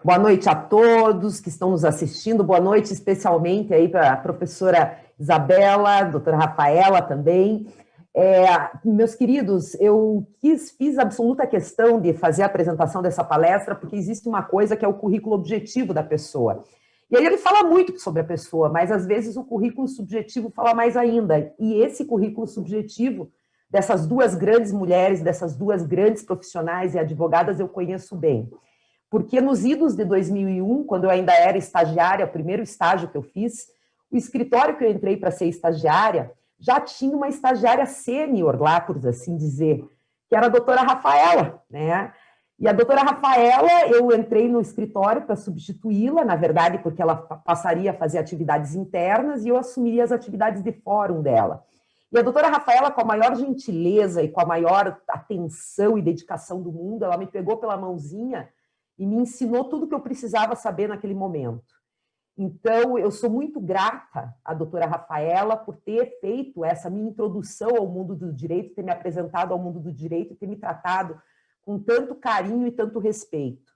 Boa noite a todos que estão nos assistindo, boa noite especialmente aí para a professora Isabela, doutora Rafaela também. Meus queridos, eu fiz absoluta questão de fazer a apresentação dessa palestra, porque existe uma coisa que é o currículo objetivo da pessoa. E aí ele fala muito sobre a pessoa, mas às vezes o currículo subjetivo fala mais ainda. E esse currículo subjetivo dessas duas grandes mulheres, dessas duas grandes profissionais e advogadas, eu conheço bem. Porque nos idos de 2001, quando eu ainda era estagiária, o primeiro estágio que eu fiz, o escritório que eu entrei para ser estagiária já tinha uma estagiária sênior lá, por assim dizer, que era a doutora Rafaela, né? E a doutora Rafaela, eu entrei no escritório para substituí-la, na verdade, porque ela passaria a fazer atividades internas e eu assumiria as atividades de fórum dela. E a doutora Rafaela, com a maior gentileza e com a maior atenção e dedicação do mundo, ela me pegou pela mãozinha e me ensinou tudo o que eu precisava saber naquele momento. Então, eu sou muito grata à doutora Rafaela por ter feito essa minha introdução ao mundo do direito, ter me apresentado ao mundo do direito e ter me tratado com tanto carinho e tanto respeito.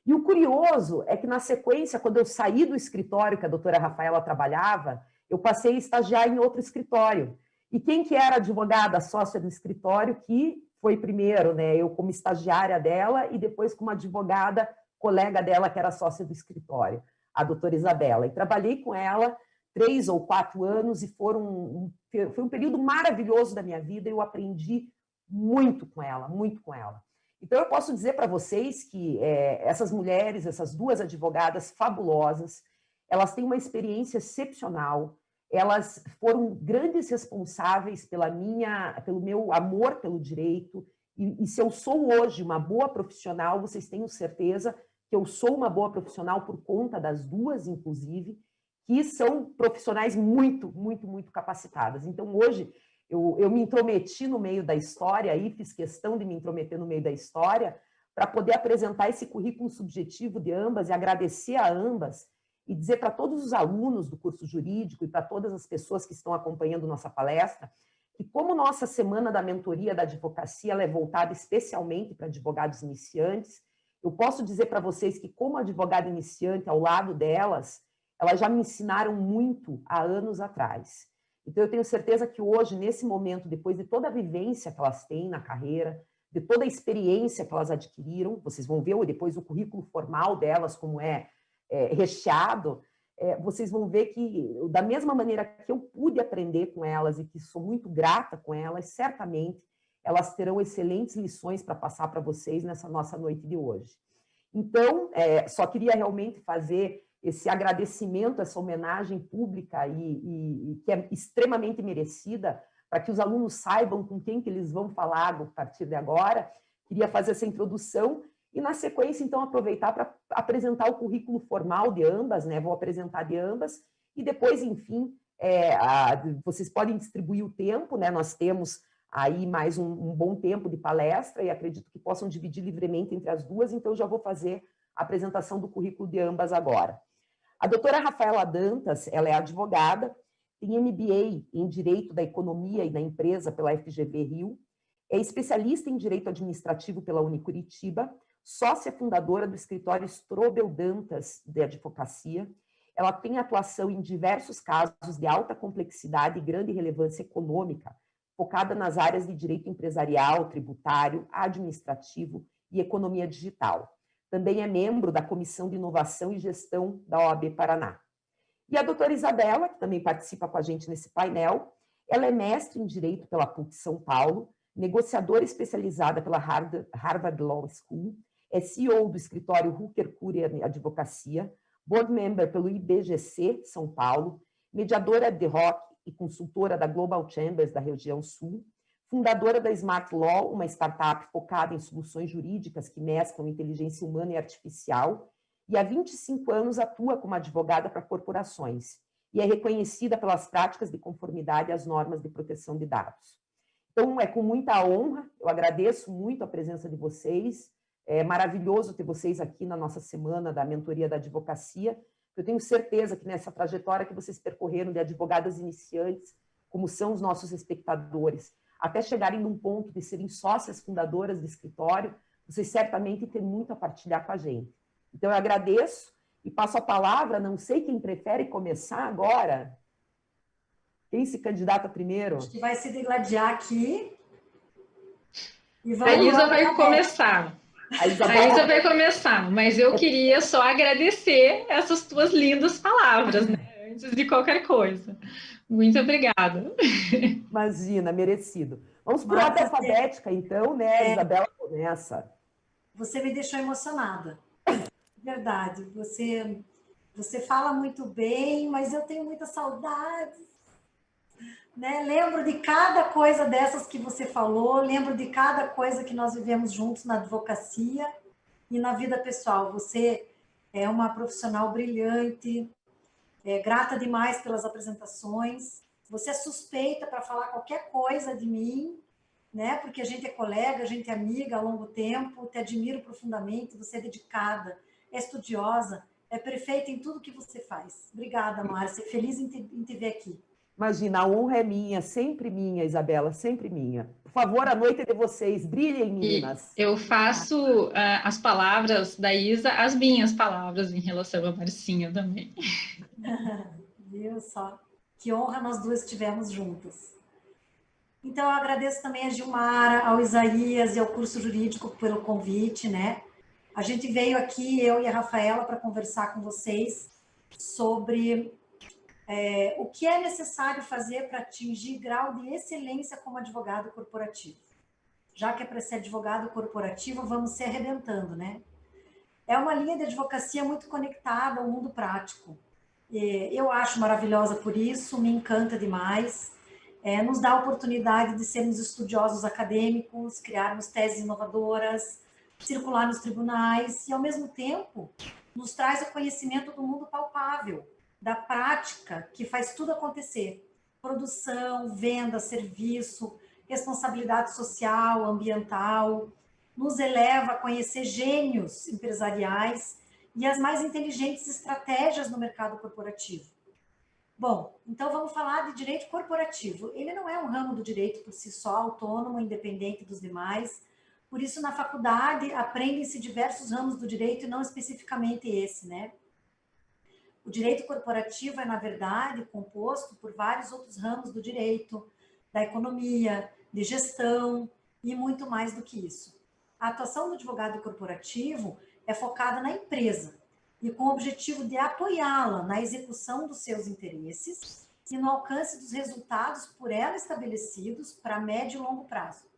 E o curioso é que, na sequência, quando eu saí do escritório que a doutora Rafaela trabalhava, eu passei a estagiar em outro escritório. E quem que era a advogada sócia do escritório que foi primeiro, né? Eu como estagiária dela e depois como advogada colega dela que era sócia do escritório, a doutora Isabela. E trabalhei com ela 3 ou 4 anos e foi um período maravilhoso da minha vida. Eu aprendi muito com ela, muito com ela. Então, eu posso dizer para vocês que essas mulheres, essas duas advogadas fabulosas, elas têm uma experiência excepcional, elas foram grandes responsáveis pelo meu amor pelo direito, e se eu sou hoje uma boa profissional, vocês tenham certeza que eu sou uma boa profissional por conta das duas, inclusive, que são profissionais muito, muito, muito capacitadas. Então, hoje, eu me intrometi no meio da história, aí fiz questão de me intrometer no meio da história, para poder apresentar esse currículo subjetivo de ambas e agradecer a ambas e dizer para todos os alunos do curso jurídico e para todas as pessoas que estão acompanhando nossa palestra, que como nossa semana da mentoria da advocacia ela é voltada especialmente para advogados iniciantes, eu posso dizer para vocês que como advogada iniciante, ao lado delas, elas já me ensinaram muito há anos atrás. Então, eu tenho certeza que hoje, nesse momento, depois de toda a vivência que elas têm na carreira, de toda a experiência que elas adquiriram, vocês vão ver depois o currículo formal delas, como recheado, vocês vão ver que, da mesma maneira que eu pude aprender com elas e que sou muito grata com elas, certamente elas terão excelentes lições para passar para vocês nessa nossa noite de hoje. Então, só queria realmente fazer esse agradecimento, essa homenagem pública e que é extremamente merecida, para que os alunos saibam com quem que eles vão falar a partir de agora. Queria fazer essa introdução e, na sequência, então, aproveitar para apresentar o currículo formal de ambas, né? Vou apresentar de ambas e depois, enfim, vocês podem distribuir o tempo, né? Nós temos aí mais um bom tempo de palestra e acredito que possam dividir livremente entre as duas, então já vou fazer a apresentação do currículo de ambas agora. A doutora Rafaela Dantas, ela é advogada, tem MBA em Direito da Economia e da Empresa pela FGV Rio, é especialista em Direito Administrativo pela Unicuritiba, sócia fundadora do escritório Strobel Dantas de Advocacia. Ela tem atuação em diversos casos de alta complexidade e grande relevância econômica, focada nas áreas de direito empresarial, tributário, administrativo e economia digital. Também é membro da Comissão de Inovação e Gestão da OAB Paraná. E a doutora Isabela, que também participa com a gente nesse painel, ela é mestre em Direito pela PUC São Paulo, negociadora especializada pela Harvard Law School, é CEO do escritório Hooker Curia Advocacia, board member pelo IBGC São Paulo, mediadora ad hoc e consultora da Global Chambers da região Sul, fundadora da Smart Law, uma startup focada em soluções jurídicas que mesclam inteligência humana e artificial, e há 25 anos atua como advogada para corporações, e é reconhecida pelas práticas de conformidade às normas de proteção de dados. Então, é com muita honra, eu agradeço muito a presença de vocês, é maravilhoso ter vocês aqui na nossa semana da mentoria da advocacia. Eu tenho certeza que nessa trajetória que vocês percorreram de advogadas iniciantes, como são os nossos espectadores, até chegarem num ponto de serem sócias fundadoras do escritório, vocês certamente têm muito a partilhar com a gente. Então, eu agradeço e passo a palavra, não sei quem prefere começar agora. Quem se candidata primeiro? Acho que vai se degladiar aqui. E A vamos Isa lá, vai começar. A A Isa Isabela. vai começar, mas eu queria só agradecer essas tuas lindas palavras, né? Antes de qualquer coisa. Muito obrigada. Imagina, merecido. Vamos por Mara, ordem alfabética, então, né? Isabela começa. você me deixou emocionada. Verdade, você fala muito bem, mas eu tenho muita saudade, né? Lembro de cada coisa dessas que você falou, lembro de cada coisa que nós vivemos juntos na advocacia e na vida pessoal. Você é uma profissional brilhante, grata demais pelas apresentações. Você é suspeita para falar qualquer coisa de mim, né? Porque a gente é colega, a gente é amiga há longo tempo, te admiro profundamente, você é dedicada, é estudiosa, é perfeita em tudo que você faz. Obrigada, Márcia. Feliz em te ver aqui. Imagina, a honra é minha, Isabela, sempre minha. Por favor, a noite é de vocês. Brilhem, E meninas. eu faço as palavras da Isa as minhas palavras em relação a Marcinha também. Viu só? Que honra nós duas tivemos juntas. Então, eu agradeço também a Gilmara, ao Isaías e ao curso jurídico pelo convite, né? A gente veio aqui, eu e a Rafaela, para conversar com vocês sobre o que é necessário fazer para atingir grau de excelência como advogado corporativo. Já que é para ser advogado corporativo, vamos se arrebentando, né? É uma linha de advocacia muito conectada ao mundo prático. Eu acho maravilhosa por isso, me encanta demais. Nos dá a oportunidade de sermos estudiosos acadêmicos, criarmos teses inovadoras, circular nos tribunais e, ao mesmo tempo, nos traz o conhecimento do mundo palpável, da prática que faz tudo acontecer. Produção, venda, serviço, responsabilidade social, ambiental, nos eleva a conhecer gênios empresariais e as mais inteligentes estratégias no mercado corporativo. Bom, então vamos falar de direito corporativo. Ele não é um ramo do direito por si só, autônomo, independente dos demais. Por isso, na faculdade, aprendem-se diversos ramos do direito e não especificamente esse, né? O direito corporativo é, na verdade, composto por vários outros ramos do direito, da economia, de gestão e muito mais do que isso. A atuação do advogado corporativo é focada na empresa e com o objetivo de apoiá-la na execução dos seus interesses e no alcance dos resultados por ela estabelecidos para médio e longo prazo.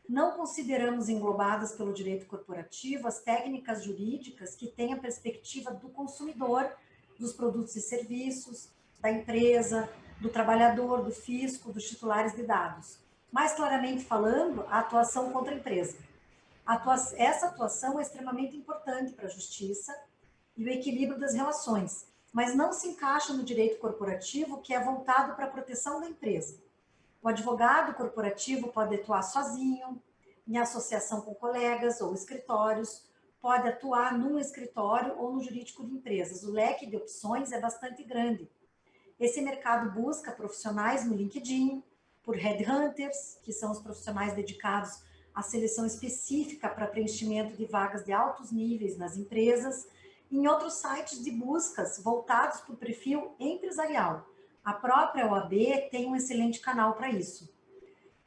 Não consideramos englobadas pelo direito corporativo as técnicas jurídicas que têm a perspectiva do consumidor, dos produtos e serviços, da empresa, do trabalhador, do fisco, dos titulares de dados. Mais claramente falando, a atuação contra a empresa. Essa atuação é extremamente importante para a justiça e o equilíbrio das relações, mas não se encaixa no direito corporativo, que é voltado para a proteção da empresa. O advogado corporativo pode atuar sozinho, em associação com colegas ou escritórios, pode atuar num escritório ou no jurídico de empresas. O leque de opções é bastante grande. Esse mercado busca profissionais no LinkedIn, por headhunters, que são os profissionais dedicados à seleção específica para preenchimento de vagas de altos níveis nas empresas, em outros sites de buscas voltados para o perfil empresarial. A própria OAB tem um excelente canal para isso.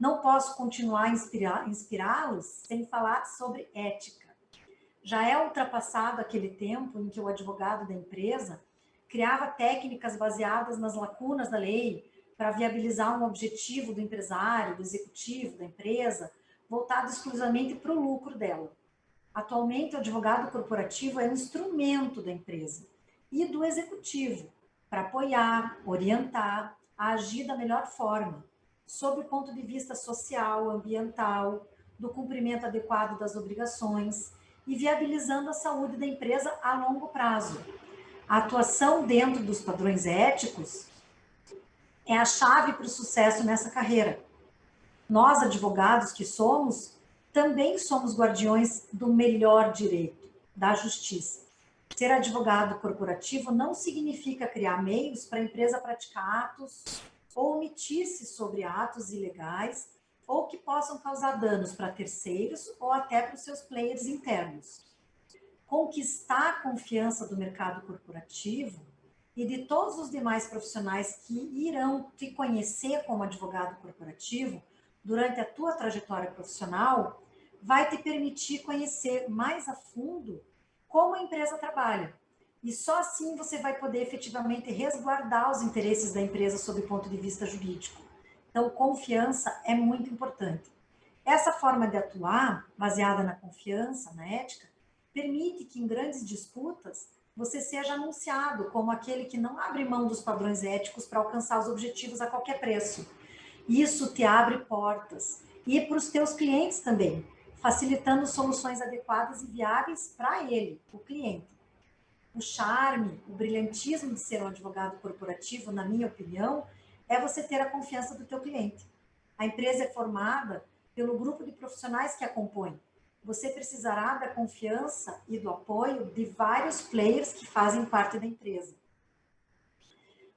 Não posso continuar a inspirá-los sem falar sobre ética. Já é ultrapassado aquele tempo em que o advogado da empresa criava técnicas baseadas nas lacunas da lei para viabilizar um objetivo do empresário, do executivo, da empresa, voltado exclusivamente para o lucro dela. Atualmente, o advogado corporativo é um instrumento da empresa e do executivo para apoiar, orientar, a agir da melhor forma, sob o ponto de vista social, ambiental, do cumprimento adequado das obrigações e viabilizando a saúde da empresa a longo prazo. A atuação dentro dos padrões éticos é a chave para o sucesso nessa carreira. Nós, advogados que somos, também somos guardiões do melhor direito, da justiça. Ser advogado corporativo não significa criar meios para a empresa praticar atos ou omitir-se sobre atos ilegais ou que possam causar danos para terceiros ou até para os seus players internos. conquistar a confiança do mercado corporativo e de todos os demais profissionais que irão te conhecer como advogado corporativo durante a tua trajetória profissional, vai te permitir conhecer mais a fundo como a empresa trabalha. E só assim você vai poder efetivamente resguardar os interesses da empresa sob o ponto de vista jurídico. Então, confiança é muito importante. Essa forma de atuar, baseada na confiança, na ética, permite que em grandes disputas você seja anunciado como aquele que não abre mão dos padrões éticos para alcançar os objetivos a qualquer preço. Isso te abre portas. E para os teus clientes também, facilitando soluções adequadas e viáveis para ele, o cliente. O charme, o brilhantismo de ser um advogado corporativo, na minha opinião, é você ter a confiança do teu cliente. A empresa é formada pelo grupo de profissionais que a compõem. Você precisará da confiança e do apoio de vários players que fazem parte da empresa.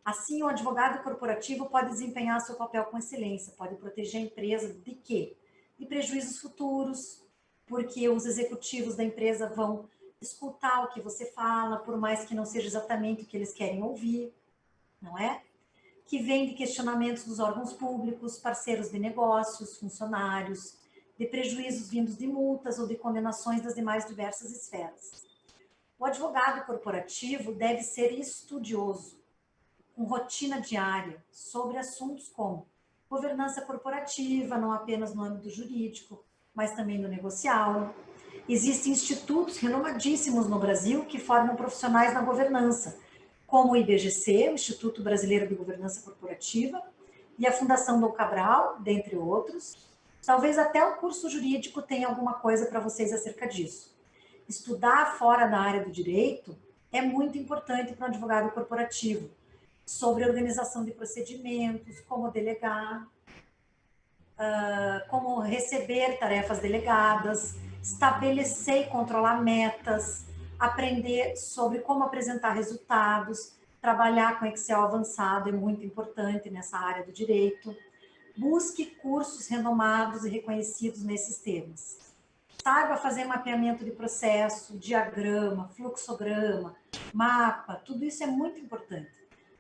Assim, o advogado corporativo pode desempenhar seu papel com excelência, pode proteger a empresa de quê? De prejuízos futuros, porque os executivos da empresa vão escutar o que você fala, por mais que não seja exatamente o que eles querem ouvir, não é? Que vem de questionamentos dos órgãos públicos, parceiros de negócios, funcionários, de prejuízos vindos de multas ou de condenações das demais diversas esferas. O advogado corporativo deve ser estudioso, com rotina diária, sobre assuntos como governança corporativa, não apenas no âmbito jurídico, mas também no negocial. Existem institutos renomadíssimos no Brasil que formam profissionais na governança, como o IBGC, o Instituto Brasileiro de Governança Corporativa, e a Fundação Dom Cabral, dentre outros. Talvez até o curso jurídico tenha alguma coisa para vocês acerca disso. Estudar fora da área do direito é muito importante para um advogado corporativo, sobre organização de procedimentos, como delegar, como receber tarefas delegadas, estabelecer e controlar metas, aprender sobre como apresentar resultados, trabalhar com Excel avançado é muito importante nessa área do direito. Busque cursos renomados e reconhecidos nesses temas. Saiba fazer mapeamento de processo, diagrama, fluxograma, mapa, tudo isso é muito importante.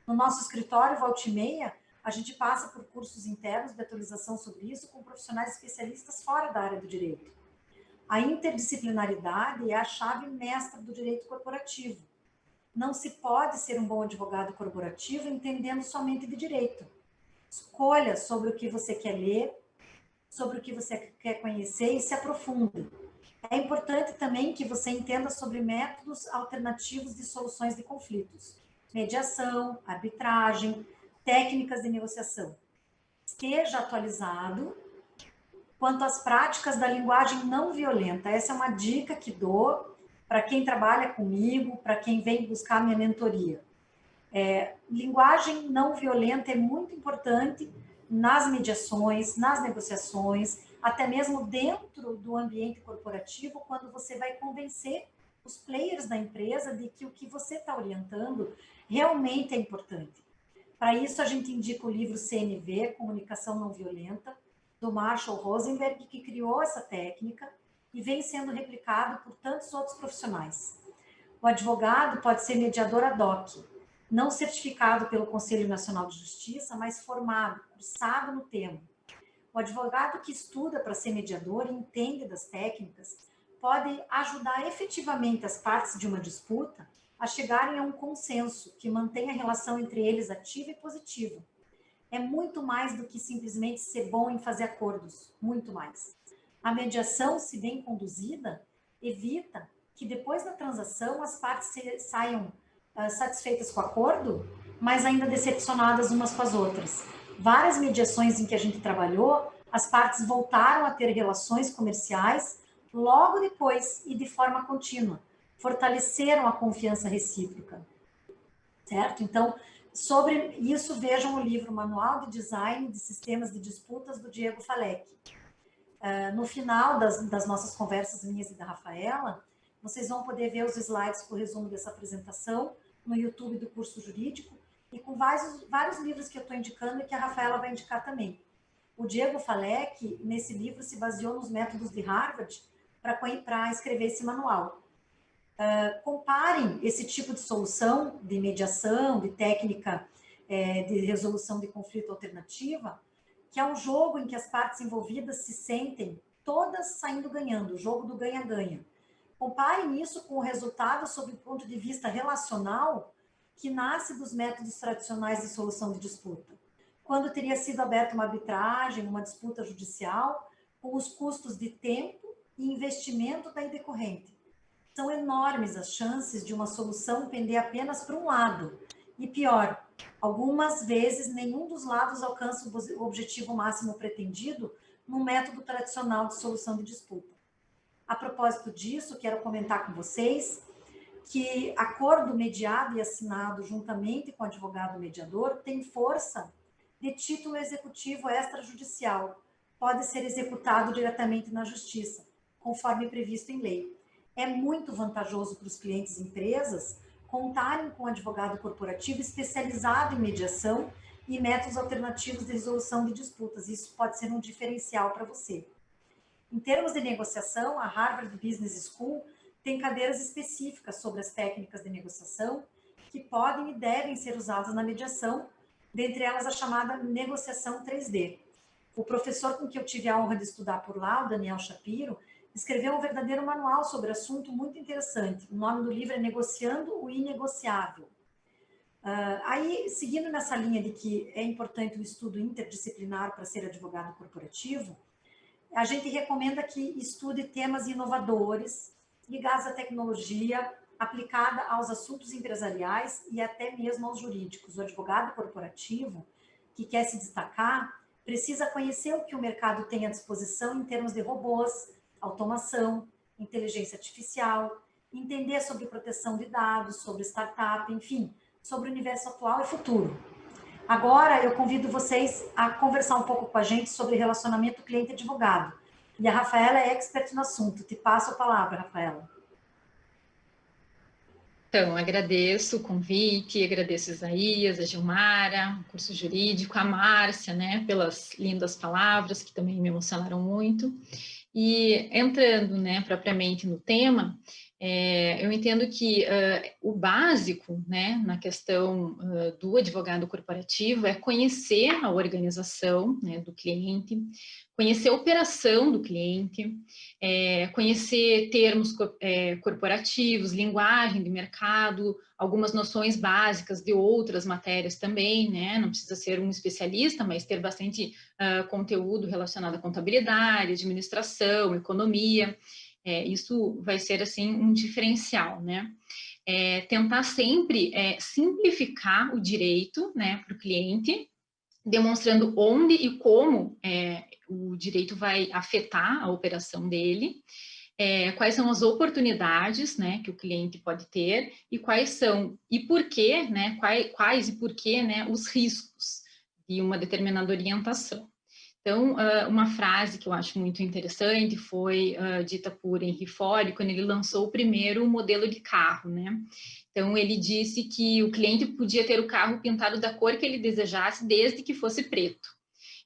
No nosso escritório, volta e meia, a gente passa por cursos internos de atualização sobre isso com profissionais especialistas fora da área do direito. A interdisciplinaridade é a chave mestra do direito corporativo. Não se pode ser um bom advogado corporativo entendendo somente de direito. Escolha sobre o que você quer ler, sobre o que você quer conhecer e se aprofunde. É importante também que você entenda sobre métodos alternativos de soluções de conflitos, mediação, arbitragem, técnicas de negociação. Esteja atualizado quanto às práticas da linguagem não violenta. Essa é uma dica que dou para quem trabalha comigo, para quem vem buscar minha mentoria. Linguagem não violenta é muito importante nas mediações, nas negociações, até mesmo dentro do ambiente corporativo, quando você vai convencer os players da empresa de que o que você está orientando realmente é importante. Para isso, a gente indica o livro CNV, Comunicação Não Violenta, do Marshall Rosenberg, que criou essa técnica e vem sendo replicado por tantos outros profissionais. O advogado pode ser mediador ad hoc, não certificado pelo Conselho Nacional de Justiça, mas formado, cursado no tema. O advogado que estuda para ser mediador e entende das técnicas pode ajudar efetivamente as partes de uma disputa a chegarem a um consenso que mantenha a relação entre eles ativa e positiva. É muito mais do que simplesmente ser bom em fazer acordos, muito mais. A mediação, se bem conduzida, evita que depois da transação as partes saiam satisfeitas com o acordo, mas ainda decepcionadas umas com as outras. Várias mediações em que a gente trabalhou, as partes voltaram a ter relações comerciais logo depois e de forma contínua. Fortaleceram a confiança recíproca, certo? Então, sobre isso, vejam o livro Manual de Design de Sistemas de Disputas, do Diego Falec. No final das nossas conversas, minhas e da Rafaela, vocês vão poder ver os slides com o resumo dessa apresentação no YouTube do curso jurídico e com vários livros que eu estou indicando e que a Rafaela vai indicar também. O Diego Falec, nesse livro, se baseou nos métodos de Harvard para escrever esse manual. comparem esse tipo de solução de mediação, de técnica de resolução de conflito alternativa, que é um jogo em que as partes envolvidas se sentem todas saindo ganhando, o jogo do ganha-ganha. Comparem isso com o resultado sob o ponto de vista relacional que nasce dos métodos tradicionais de solução de disputa. Quando teria sido aberta uma arbitragem, uma disputa judicial, com os custos de tempo e investimento daí decorrente. São enormes as chances de uma solução pender apenas para um lado. E pior, algumas vezes nenhum dos lados alcança o objetivo máximo pretendido num método tradicional de solução de disputa. A propósito disso, quero comentar com vocês que acordo mediado e assinado juntamente com o advogado mediador tem força de título executivo extrajudicial. Pode ser executado diretamente na justiça, conforme previsto em lei. É muito vantajoso para os clientes e empresas contarem com um advogado corporativo especializado em mediação e métodos alternativos de resolução de disputas. Isso pode ser um diferencial para você. Em termos de negociação, a Harvard Business School tem cadeiras específicas sobre as técnicas de negociação que podem e devem ser usadas na mediação, dentre elas a chamada negociação 3D. O professor com que eu tive a honra de estudar por lá, o Daniel Shapiro, escreveu um verdadeiro manual sobre o assunto muito interessante. O nome do livro é Negociando o Inegociável. Aí, seguindo nessa linha de que é importante o estudo interdisciplinar para ser advogado corporativo, a gente recomenda que estude temas inovadores, ligados à tecnologia, aplicada aos assuntos empresariais e até mesmo aos jurídicos. O advogado corporativo, que quer se destacar, precisa conhecer o que o mercado tem à disposição em termos de robôs, automação, inteligência artificial, entender sobre proteção de dados, sobre startup, enfim, sobre o universo atual e futuro. Agora, eu convido vocês a conversar um pouco com a gente sobre relacionamento cliente-advogado. E a Rafaela é expert no assunto. Te passo a palavra, Rafaela. Então, agradeço o convite, agradeço a Isaías, a Gilmara, o curso jurídico, a Márcia, né, pelas lindas palavras que também me emocionaram muito. E entrando, né, propriamente no tema, eu entendo que o básico, né, na questão do advogado corporativo é conhecer a organização, né, do cliente, conhecer a operação do cliente, conhecer termos corporativos, linguagem de mercado, algumas noções básicas de outras matérias também, né? Não precisa ser um especialista, mas ter bastante conteúdo relacionado à contabilidade, administração, economia. Isso vai ser, assim, um diferencial, né? Tentar sempre simplificar o direito, né, para o cliente, demonstrando onde e como o direito vai afetar a operação dele, quais são as oportunidades, né, que o cliente pode ter e quais são e por quê, né, quais e por quê, né, os riscos de uma determinada orientação. Então, uma frase que eu acho muito interessante foi dita por Henry Ford quando ele lançou o primeiro modelo de carro, né? Então, ele disse que o cliente podia ter o carro pintado da cor que ele desejasse, desde que fosse preto.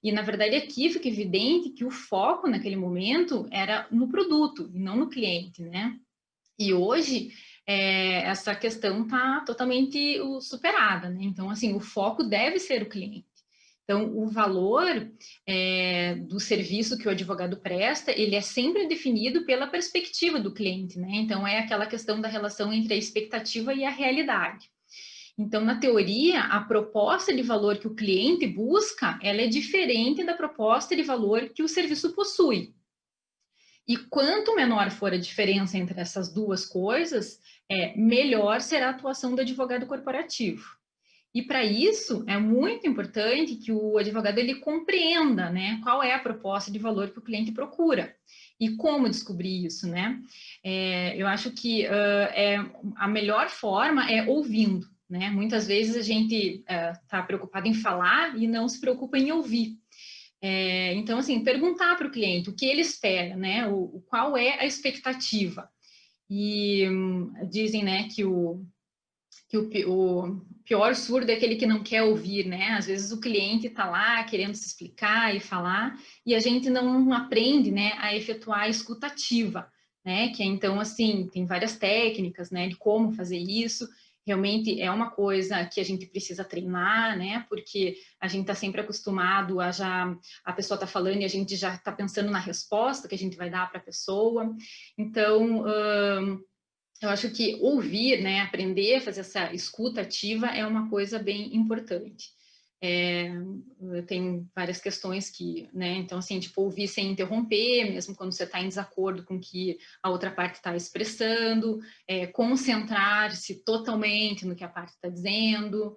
E, na verdade, aqui fica evidente que o foco naquele momento era no produto e não no cliente, né? E hoje, essa questão está totalmente superada, né? Então, assim, o foco deve ser o cliente. Então, o valor do serviço que o advogado presta, ele é sempre definido pela perspectiva do cliente, né? Então, é aquela questão da relação entre a expectativa e a realidade. Então, na teoria, a proposta de valor que o cliente busca, ela é diferente da proposta de valor que o serviço possui. E quanto menor for a diferença entre essas duas coisas, melhor será a atuação do advogado corporativo. E para isso, é muito importante que o advogado ele compreenda, né, qual é a proposta de valor que o cliente procura e como descobrir isso, né? Eu acho que a melhor forma é ouvindo, né? Muitas vezes a gente está preocupado em falar e não se preocupa em ouvir. Então, assim, perguntar para o cliente o que ele espera, né? Qual é a expectativa. E dizem, né, que o pior surdo é aquele que não quer ouvir, né? Às vezes o cliente está lá querendo se explicar e falar, e a gente não aprende, né, a efetuar a escutativa, né? Que é, então, assim, tem várias técnicas, né, de como fazer isso. Realmente é uma coisa que a gente precisa treinar, né? Porque a gente está sempre acostumado a pessoa está falando e a gente já está pensando na resposta que a gente vai dar para a pessoa. Então, eu acho que ouvir, né, aprender a fazer essa escuta ativa é uma coisa bem importante. Tem várias questões que, né, então assim, tipo, ouvir sem interromper, mesmo quando você está em desacordo com o que a outra parte está expressando, concentrar-se totalmente no que a parte está dizendo,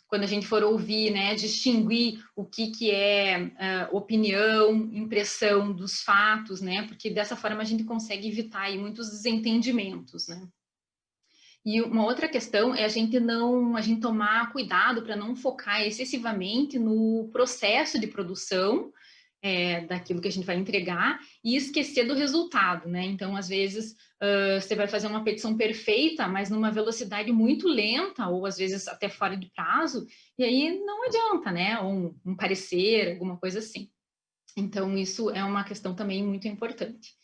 quando a gente for ouvir, né, distinguir o que é opinião, impressão dos fatos, né, porque dessa forma a gente consegue evitar aí muitos desentendimentos, né. E uma outra questão é a gente tomar cuidado para não focar excessivamente no processo de produção daquilo que a gente vai entregar e esquecer do resultado, né? Então, às vezes, você vai fazer uma petição perfeita, mas numa velocidade muito lenta, ou às vezes até fora de prazo, e aí não adianta, né? Ou um parecer, alguma coisa assim. Então, isso é uma questão também muito importante.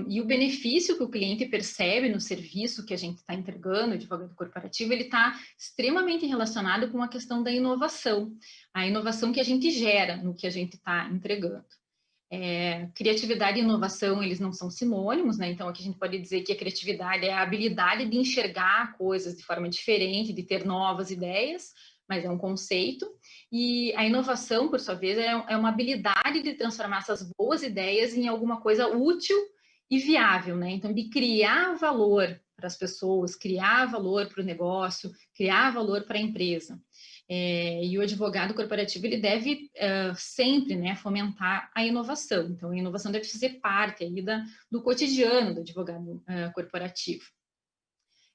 E o benefício que o cliente percebe no serviço que a gente está entregando, o advogado corporativo, ele está extremamente relacionado com a questão da inovação, a inovação que a gente gera no que a gente está entregando. Criatividade e inovação, eles não são sinônimos, né? Então, aqui a gente pode dizer que a criatividade é a habilidade de enxergar coisas de forma diferente, de ter novas ideias, mas é um conceito. E a inovação, por sua vez, é uma habilidade de transformar essas boas ideias em alguma coisa útil e viável, né? Então, de criar valor para as pessoas, criar valor para o negócio, criar valor para a empresa. E o advogado corporativo, ele deve sempre, né, fomentar a inovação. Então, a inovação deve fazer parte aí do cotidiano do advogado corporativo.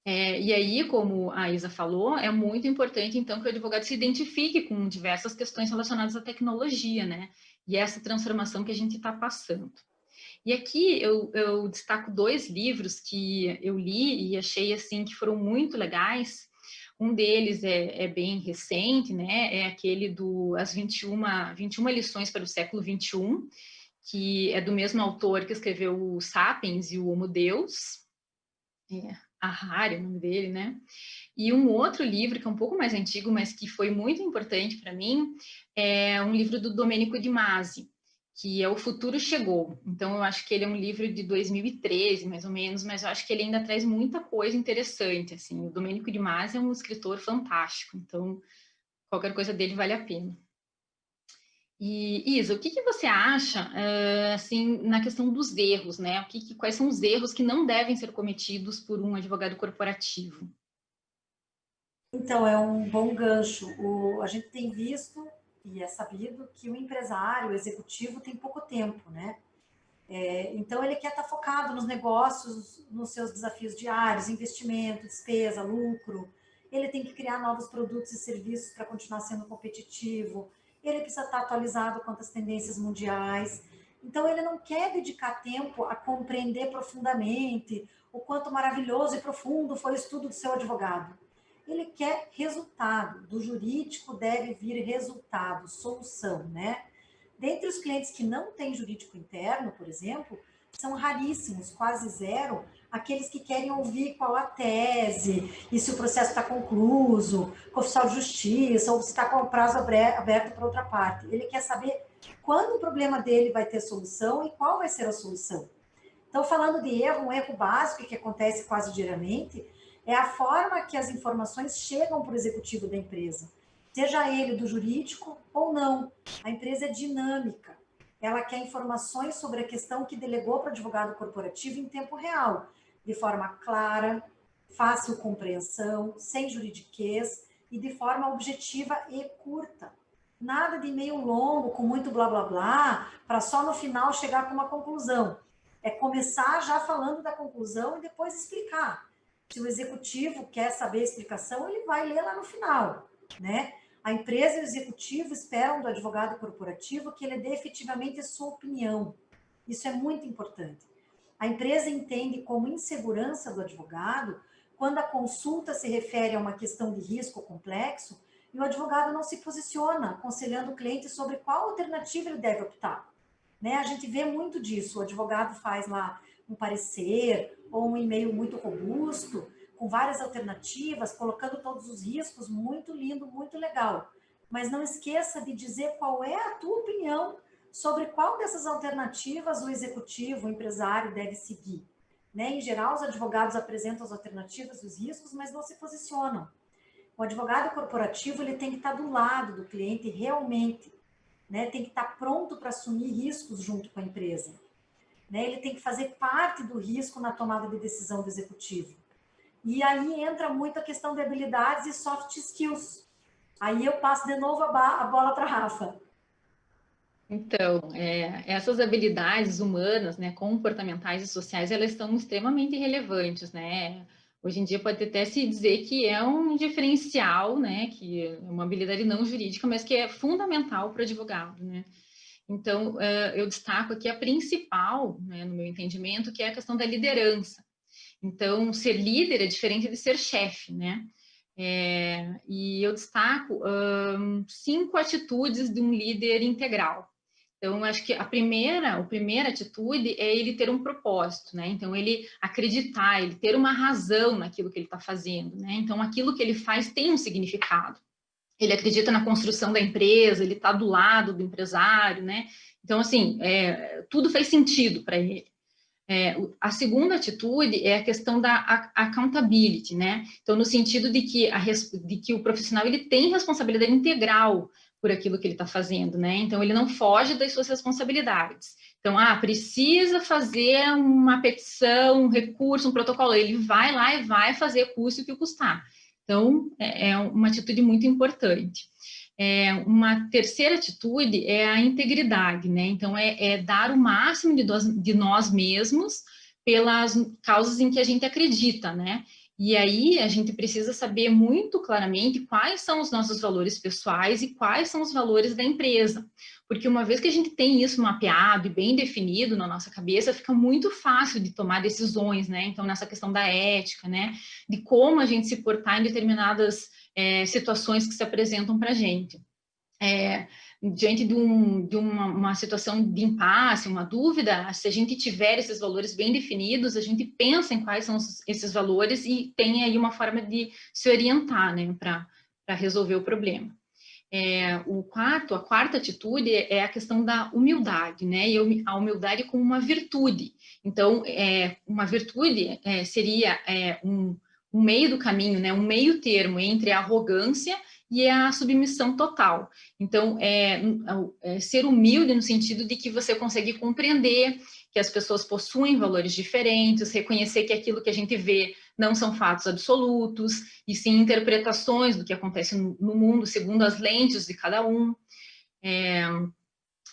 E aí, como a Isa falou, é muito importante, então, que o advogado se identifique com diversas questões relacionadas à tecnologia, né? E essa transformação que a gente está passando. E aqui eu destaco 2 livros que eu li e achei, assim, que foram muito legais. Um deles é bem recente, né? É aquele As 21 lições para o século XXI, que é do mesmo autor que escreveu o Sapiens e o Homo Deus. Harari, o nome dele, né? E um outro livro, que é um pouco mais antigo, mas que foi muito importante para mim, é um livro do Domenico de Masi, que é O Futuro Chegou. Então, eu acho que ele é um livro de 2013, mais ou menos, mas eu acho que ele ainda traz muita coisa interessante, assim. O Domenico de Masi é um escritor fantástico, então, qualquer coisa dele vale a pena. E, Isa, o que você acha, assim, na questão dos erros, né? Quais são os erros que não devem ser cometidos por um advogado corporativo? Então, é um bom gancho. A gente tem visto e é sabido que o empresário, o executivo, tem pouco tempo, né? Então, ele quer estar focado nos negócios, nos seus desafios diários, investimento, despesa, lucro. Ele tem que criar novos produtos e serviços para continuar sendo competitivo. Ele precisa estar atualizado quanto às tendências mundiais. Então, ele não quer dedicar tempo a compreender profundamente o quanto maravilhoso e profundo foi o estudo do seu advogado. Ele quer resultado. Do jurídico deve vir resultado, solução, né? Dentre os clientes que não têm jurídico interno, por exemplo, são raríssimos, quase zero, aqueles que querem ouvir qual a tese, e se o processo está concluso, com o oficial de justiça, ou se está com o prazo aberto para outra parte. Ele quer saber quando o problema dele vai ter solução e qual vai ser a solução. Então, falando de erro, um erro básico que acontece quase diariamente é a forma que as informações chegam para o executivo da empresa. Seja ele do jurídico ou não. A empresa é dinâmica. Ela quer informações sobre a questão que delegou para o advogado corporativo em tempo real, de forma clara, fácil compreensão, sem juridiquês e de forma objetiva e curta. Nada de e-mail longo, com muito blá blá blá, para só no final chegar com uma conclusão. É começar já falando da conclusão e depois explicar. Se o executivo quer saber a explicação, ele vai ler lá no final, né? A empresa e o executivo esperam do advogado corporativo que ele dê efetivamente a sua opinião. Isso é muito importante. A empresa entende como insegurança do advogado quando a consulta se refere a uma questão de risco complexo e o advogado não se posiciona aconselhando o cliente sobre qual alternativa ele deve optar. né? A gente vê muito disso. O advogado faz lá um parecer ou um e-mail muito robusto, com várias alternativas, colocando todos os riscos, muito lindo, muito legal. Mas não esqueça de dizer qual é a tua opinião sobre qual dessas alternativas o executivo, o empresário deve seguir. Né? Em geral, os advogados apresentam as alternativas, os riscos, mas não se posicionam. O advogado corporativo ele tem que estar do lado do cliente realmente, né? Tem que estar pronto para assumir riscos junto com a empresa. Né? Ele tem que fazer parte do risco na tomada de decisão do executivo. E aí entra muito a questão de habilidades e soft skills. Aí eu passo de novo a bola para a Rafa. Então, essas habilidades humanas, né, comportamentais e sociais, elas estão extremamente relevantes, né? Hoje em dia pode até se dizer que é um diferencial, né, que é uma habilidade não jurídica, mas que é fundamental para o advogado, né? Então, eu destaco aqui a principal, né, no meu entendimento, que é a questão da liderança. Então, ser líder é diferente de ser chefe, né? E eu destaco 5 atitudes de um líder integral. Então, acho que a primeira atitude é ele ter um propósito, né? Então, ele acreditar, ele ter uma razão naquilo que ele está fazendo, né? Então, aquilo que ele faz tem um significado. Ele acredita na construção da empresa, ele está do lado do empresário, né? Então, assim, tudo faz sentido para ele. A segunda atitude é a questão da accountability, né? Então, no sentido de que o profissional ele tem responsabilidade integral por aquilo que ele está fazendo, né? Então, ele não foge das suas responsabilidades. Então, precisa fazer uma petição, um recurso, um protocolo, ele vai lá e vai fazer custe o que custar. Então, é uma atitude muito importante. Uma terceira atitude é a integridade, né? Então, dar o máximo de nós mesmos pelas causas em que a gente acredita, né? E aí, a gente precisa saber muito claramente quais são os nossos valores pessoais e quais são os valores da empresa. Porque uma vez que a gente tem isso mapeado e bem definido na nossa cabeça, fica muito fácil de tomar decisões, né? Então, nessa questão da ética, né? De como a gente se portar em determinadas situações que se apresentam para a gente. Diante de uma situação de impasse, uma dúvida, se a gente tiver esses valores bem definidos, a gente pensa em quais são esses valores e tem aí uma forma de se orientar, né, para resolver o problema. A quarta atitude é a questão da humildade, né, e a humildade como uma virtude. Então, uma virtude seria um meio do caminho, né, um meio termo entre a arrogância e a submissão total. Então, ser humilde no sentido de que você consegue compreender que as pessoas possuem valores diferentes, reconhecer que aquilo que a gente vê não são fatos absolutos, e sim interpretações do que acontece no mundo segundo as lentes de cada um.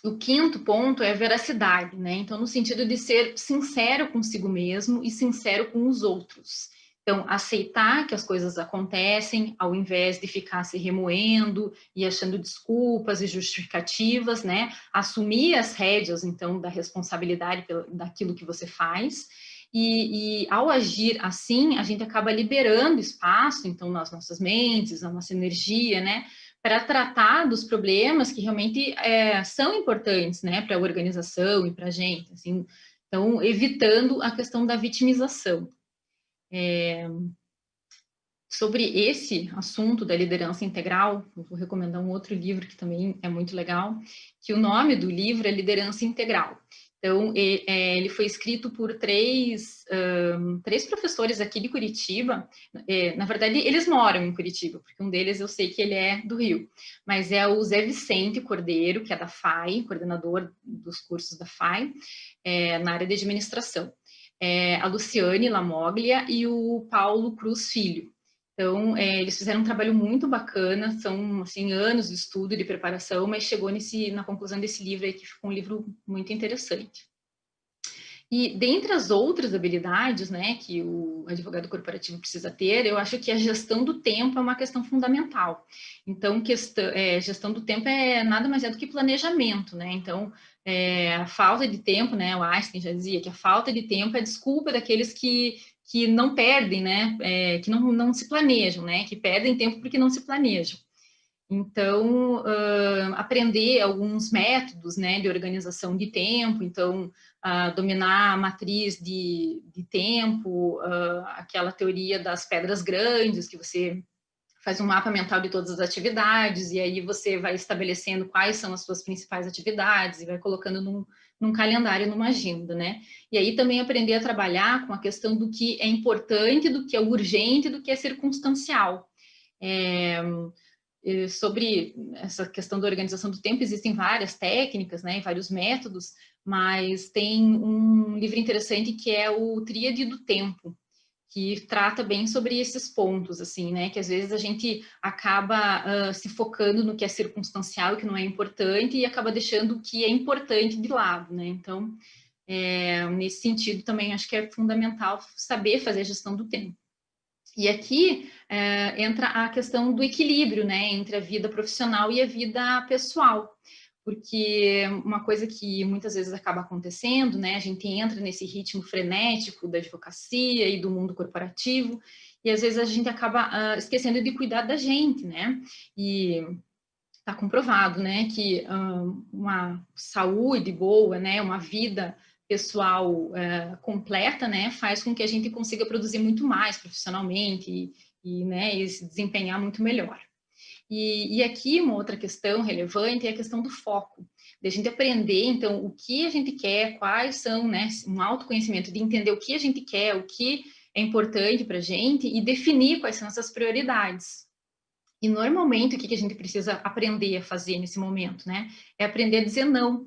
O quinto ponto é a veracidade, né? Então, no sentido de ser sincero consigo mesmo e sincero com os outros. Então, aceitar que as coisas acontecem, ao invés de ficar se remoendo e achando desculpas e justificativas, né? Assumir as rédeas, então, da responsabilidade daquilo que você faz. E ao agir assim, a gente acaba liberando espaço, então, nas nossas mentes, na nossa energia, né? Para tratar dos problemas que realmente são importantes, né? Para a organização e para a gente, assim. Então, evitando a questão da vitimização. Sobre esse assunto da liderança integral, eu vou recomendar um outro livro que também é muito legal, que o nome do livro é Liderança Integral. Então, ele foi escrito por três professores aqui de Curitiba. Na verdade, eles moram em Curitiba, porque um deles eu sei que ele é do Rio, mas é o Zé Vicente Cordeiro, que é da FAI, coordenador dos cursos da FAI, na área de administração. A Luciane Lamoglia e o Paulo Cruz Filho. Então, eles fizeram um trabalho muito bacana, são, assim, anos de estudo e de preparação, mas chegou na conclusão desse livro aí, que ficou um livro muito interessante. E, dentre as outras habilidades, né, que o advogado corporativo precisa ter, eu acho que a gestão do tempo é uma questão fundamental. Então, gestão do tempo é nada mais do que planejamento, né? Então, a falta de tempo, né, o Einstein já dizia que a falta de tempo é desculpa daqueles que não perdem, né, que não se planejam, né, que perdem tempo porque não se planejam. Então, aprender alguns métodos, né, de organização de tempo, então, dominar a matriz de tempo, aquela teoria das pedras grandes, que você faz um mapa mental de todas as atividades, e aí você vai estabelecendo quais são as suas principais atividades, e vai colocando num calendário, numa agenda, né? E aí também aprender a trabalhar com a questão do que é importante, do que é urgente, do que é circunstancial. Sobre essa questão da organização do tempo, existem várias técnicas, né, vários métodos, mas tem um livro interessante que é o Tríade do Tempo, que trata bem sobre esses pontos, assim, né, que às vezes a gente acaba se focando no que é circunstancial e que não é importante, e acaba deixando o que é importante de lado, né, então, nesse sentido também acho que é fundamental saber fazer a gestão do tempo. E aqui entra a questão do equilíbrio, né, entre a vida profissional e a vida pessoal, porque uma coisa que muitas vezes acaba acontecendo, né, a gente entra nesse ritmo frenético da advocacia e do mundo corporativo, e às vezes a gente acaba esquecendo de cuidar da gente, né, e está comprovado, né, que uma saúde boa, né, uma vida pessoal completa, né, faz com que a gente consiga produzir muito mais profissionalmente né, e se desempenhar muito melhor. E aqui uma outra questão relevante é a questão do foco, de a gente aprender, então, o que a gente quer, quais são, né, um autoconhecimento, de entender o que a gente quer, o que é importante para a gente e definir quais são essas prioridades. E normalmente o que a gente precisa aprender a fazer nesse momento, né? É aprender a dizer não.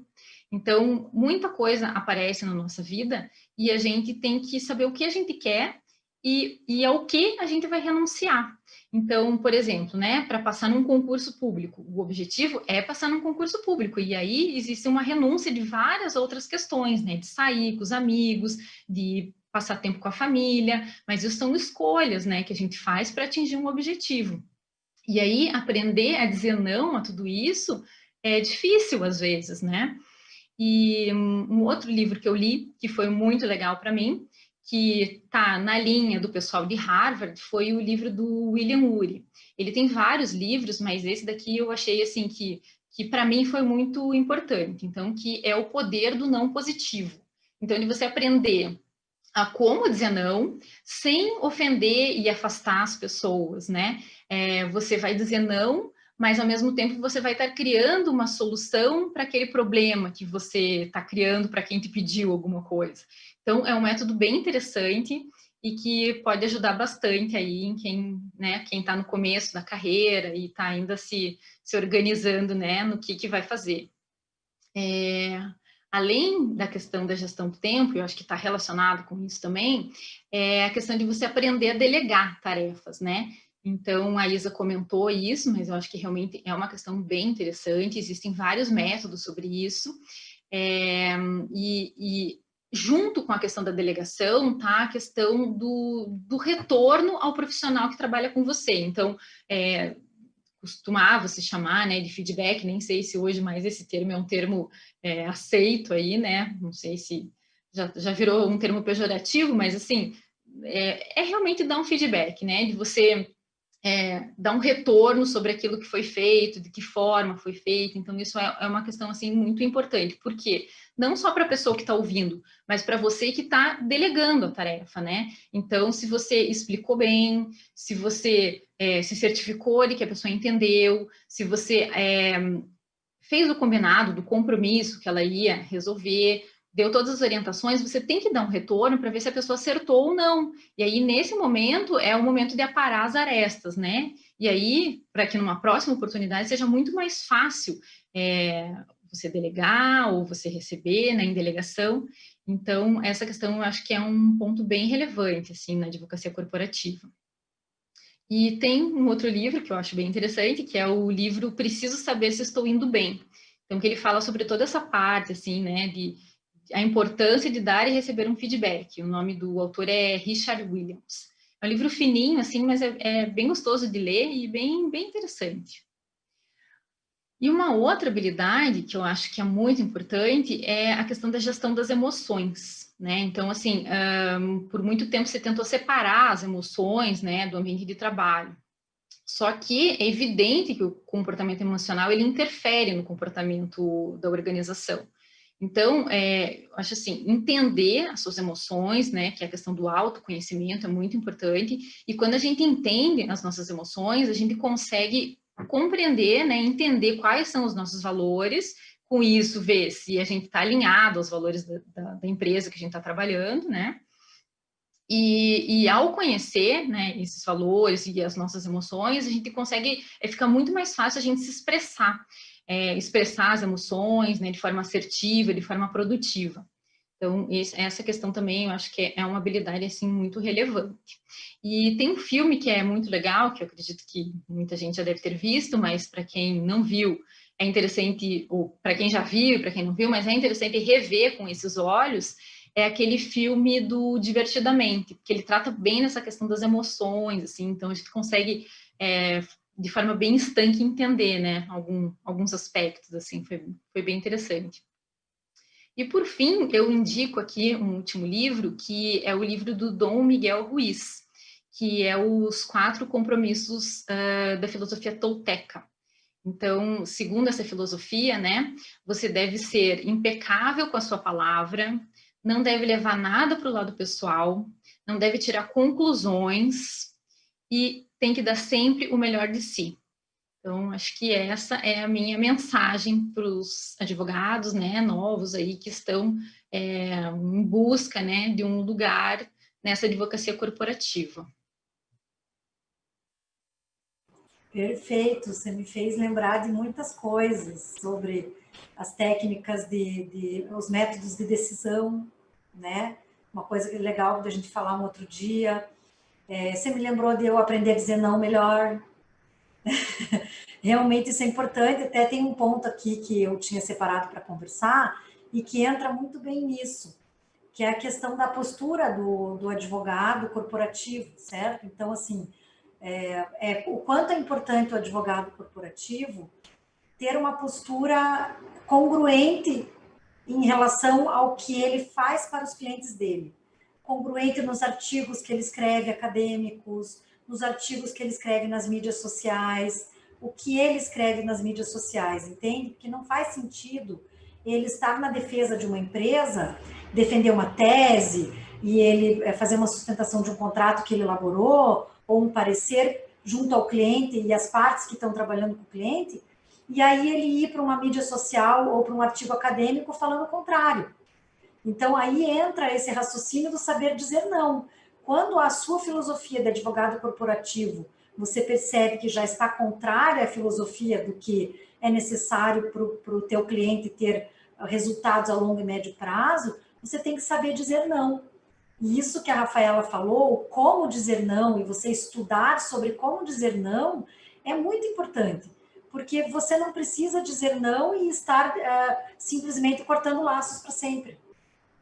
Então, muita coisa aparece na nossa vida e a gente tem que saber o que a gente quer e ao que a gente vai renunciar. Então, por exemplo, né, para passar num concurso público, o objetivo é passar num concurso público, e aí existe uma renúncia de várias outras questões, né, de sair com os amigos, de passar tempo com a família, mas isso são escolhas, né, que a gente faz para atingir um objetivo. E aí, aprender a dizer não a tudo isso é difícil às vezes, né? E um outro livro que eu li, que foi muito legal para mim, que está na linha do pessoal de Harvard, foi o livro do William Ury. Ele tem vários livros, mas esse daqui eu achei assim que para mim foi muito importante. Então, que é o poder do não positivo. Então, de você aprender a como dizer não, sem ofender e afastar as pessoas, né? Você vai dizer não, mas ao mesmo tempo você vai estar criando uma solução para aquele problema que você está criando para quem te pediu alguma coisa. Então, é um método bem interessante e que pode ajudar bastante aí em quem, né, quem está no começo da carreira e está ainda se organizando, né, no que vai fazer. Além da questão da gestão do tempo, eu acho que está relacionado com isso também, é a questão de você aprender a delegar tarefas, né? Então, a Isa comentou isso, mas eu acho que realmente é uma questão bem interessante, existem vários métodos sobre isso, e junto com a questão da delegação, tá a questão do retorno ao profissional que trabalha com você. Então, costumava se chamar, né, de feedback, nem sei se hoje mais esse termo é um termo aceito aí, né, não sei se já virou um termo pejorativo, mas assim, é realmente dar um feedback, né, de você dar um retorno sobre aquilo que foi feito, de que forma foi feito. Então isso é uma questão assim muito importante, porque não só para a pessoa que está ouvindo, mas para você que está delegando a tarefa, né? Então, se você explicou bem, se você se certificou de que a pessoa entendeu, se você fez o combinado do compromisso que ela ia resolver, deu todas as orientações, você tem que dar um retorno para ver se a pessoa acertou ou não. E aí, nesse momento, é o momento de aparar as arestas, né? E aí, para que numa próxima oportunidade seja muito mais fácil você delegar ou você receber, né, em delegação. Então, essa questão eu acho que é um ponto bem relevante, assim, na advocacia corporativa. E tem um outro livro que eu acho bem interessante, que é o livro Preciso Saber Se Estou Indo Bem. Então, que ele fala sobre toda essa parte, assim, né, de a importância de dar e receber um feedback. O nome do autor é Richard Williams. É um livro fininho, assim, mas é bem gostoso de ler e bem interessante. E uma outra habilidade que eu acho que é muito importante é a questão da gestão das emoções, né? Então, assim, por muito tempo você tentou separar as emoções, né, do ambiente de trabalho. Só que é evidente que o comportamento emocional, ele interfere no comportamento da organização. Então, acho assim, entender as suas emoções, né, que é a questão do autoconhecimento é muito importante, e quando a gente entende as nossas emoções, a gente consegue compreender, né, entender quais são os nossos valores, com isso ver se a gente está alinhado aos valores da empresa que a gente está trabalhando, né, e ao conhecer, né, esses valores e as nossas emoções, a gente consegue, fica muito mais fácil a gente se expressar, expressar as emoções, né, de forma assertiva, de forma produtiva. Então, essa questão também, eu acho que é uma habilidade, assim, muito relevante. E tem um filme que é muito legal, que eu acredito que muita gente já deve ter visto, mas para quem não viu, é interessante, ou para quem já viu e para quem não viu, mas é interessante rever com esses olhos, é aquele filme do Divertidamente, porque ele trata bem nessa questão das emoções, assim, então a gente consegue, de forma bem estanque, entender, né, alguns aspectos, assim, foi bem interessante. E, por fim, eu indico aqui um último livro, que é o livro do Dom Miguel Ruiz, que é Os 4 Compromissos da Filosofia Tolteca. Então, segundo essa filosofia, né, você deve ser impecável com a sua palavra, não deve levar nada para o lado pessoal, não deve tirar conclusões e tem que dar sempre o melhor de si. Então, acho que essa é a minha mensagem para os advogados, né, novos aí que estão em busca, né, de um lugar nessa advocacia corporativa. Perfeito, você me fez lembrar de muitas coisas sobre as técnicas os métodos de decisão, né? Uma coisa legal da gente falar um outro dia. Você me lembrou de eu aprender a dizer não melhor. Realmente isso é importante, até tem um ponto aqui que eu tinha separado para conversar e que entra muito bem nisso, que é a questão da postura do advogado corporativo, certo? Então, assim, o quanto é importante o advogado corporativo ter uma postura congruente em relação ao que ele faz para os clientes dele. Congruente nos artigos que ele escreve acadêmicos, nos artigos que ele escreve nas mídias sociais, o que ele escreve nas mídias sociais, entende? Porque não faz sentido ele estar na defesa de uma empresa, defender uma tese e ele fazer uma sustentação de um contrato que ele elaborou ou um parecer junto ao cliente e as partes que estão trabalhando com o cliente, e aí ele ir para uma mídia social ou para um artigo acadêmico falando o contrário. Então, aí entra esse raciocínio do saber dizer não. Quando a sua filosofia de advogado corporativo, você percebe que já está contrária à filosofia do que é necessário para o teu cliente ter resultados a longo e médio prazo, você tem que saber dizer não. E isso que a Rafaela falou, como dizer não, e você estudar sobre como dizer não, é muito importante. Porque você não precisa dizer não e estar simplesmente cortando laços para sempre.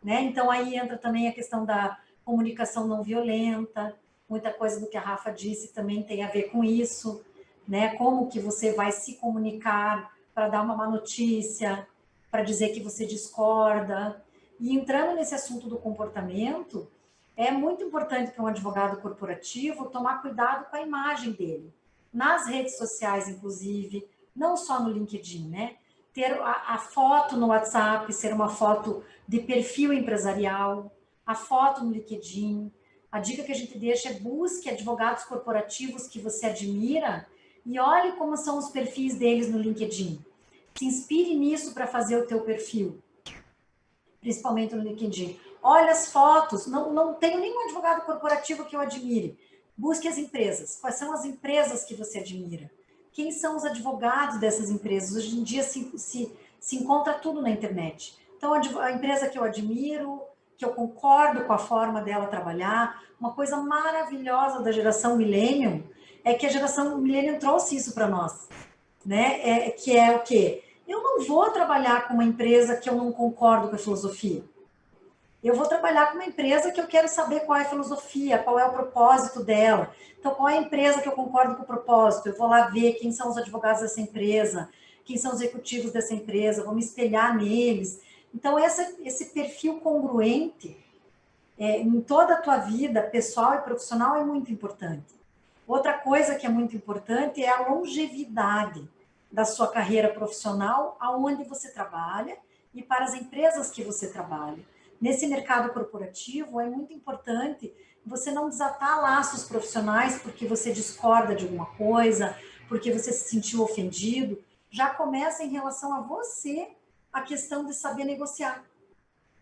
Né? Então, aí entra também a questão da comunicação não violenta, muita coisa do que a Rafa disse também tem a ver com isso, né? Como que você vai se comunicar para dar uma má notícia, para dizer que você discorda. E entrando nesse assunto do comportamento, é muito importante para um advogado corporativo tomar cuidado com a imagem dele, nas redes sociais, inclusive, não só no LinkedIn, né? Ter a foto no WhatsApp ser uma foto de perfil empresarial, a foto no LinkedIn. A dica que a gente deixa é busque advogados corporativos que você admira e olhe como são os perfis deles no LinkedIn. Se inspire nisso para fazer o teu perfil, principalmente no LinkedIn. Olha as fotos, não tenho nenhum advogado corporativo que eu admire. Busque as empresas. Quais são as empresas que você admira? Quem são os advogados dessas empresas? Hoje em dia se encontra tudo na internet. Então, a empresa que eu admiro, que eu concordo com a forma dela trabalhar, uma coisa maravilhosa da geração Millennium é que a geração Millennium trouxe isso para nós, né? Que é o quê? Eu não vou trabalhar com uma empresa que eu não concordo com a filosofia. Eu vou trabalhar com uma empresa que eu quero saber qual é a filosofia, qual é o propósito dela. Então, qual é a empresa que eu concordo com o propósito? Eu vou lá ver quem são os advogados dessa empresa, quem são os executivos dessa empresa, vou me espelhar neles. Então, esse perfil congruente em toda a tua vida, pessoal e profissional, é muito importante. Outra coisa que é muito importante é a longevidade da sua carreira profissional, aonde você trabalha e para as empresas que você trabalha. Nesse mercado corporativo, é muito importante você não desatar laços profissionais porque você discorda de alguma coisa, porque você se sentiu ofendido. Já começa em relação a você a questão de saber negociar,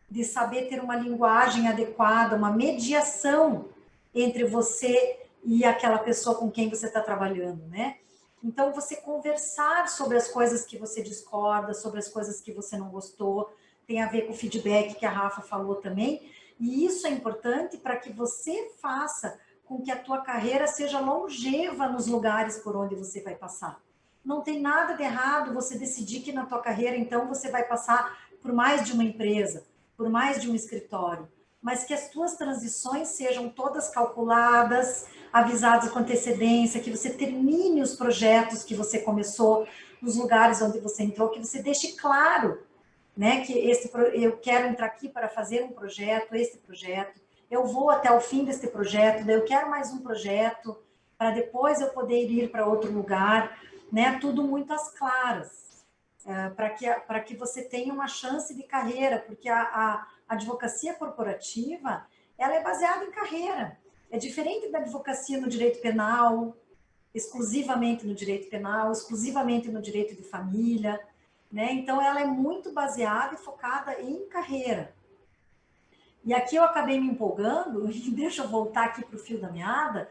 de saber ter uma linguagem adequada, uma mediação entre você e aquela pessoa com quem você está trabalhando, né? Então, você conversar sobre as coisas que você discorda, sobre as coisas que você não gostou, tem a ver com o feedback que a Rafa falou também, e isso é importante para que você faça com que a tua carreira seja longeva nos lugares por onde você vai passar. Não tem nada de errado você decidir que na tua carreira, então, você vai passar por mais de uma empresa, por mais de um escritório, mas que as tuas transições sejam todas calculadas, avisadas com antecedência, que você termine os projetos que você começou, nos lugares onde você entrou, que você deixe claro, né, que eu quero entrar aqui para fazer um projeto, este projeto, eu vou até o fim deste projeto, daí eu quero mais um projeto, para depois eu poder ir para outro lugar, né, tudo muito às claras. Para que você tenha uma chance de carreira, porque a advocacia corporativa, ela é baseada em carreira. É diferente da advocacia no direito penal, exclusivamente no direito penal, exclusivamente no direito de família, né? Então, ela é muito baseada e focada em carreira. E aqui eu acabei me empolgando, e deixa eu voltar aqui para o fio da meada,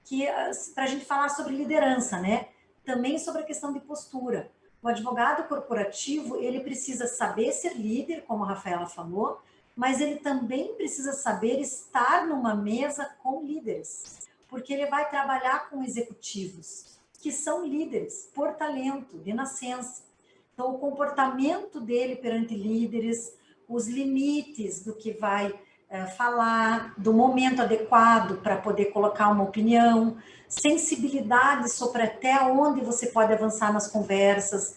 que para a gente falar sobre liderança, né? Também sobre a questão de postura. O advogado corporativo, ele precisa saber ser líder, como a Rafaela falou, mas ele também precisa saber estar numa mesa com líderes, porque ele vai trabalhar com executivos, que são líderes por talento, de nascença. Então, o comportamento dele perante líderes, os limites do que vai falar, do momento adequado para poder colocar uma opinião, sensibilidade sobre até onde você pode avançar nas conversas.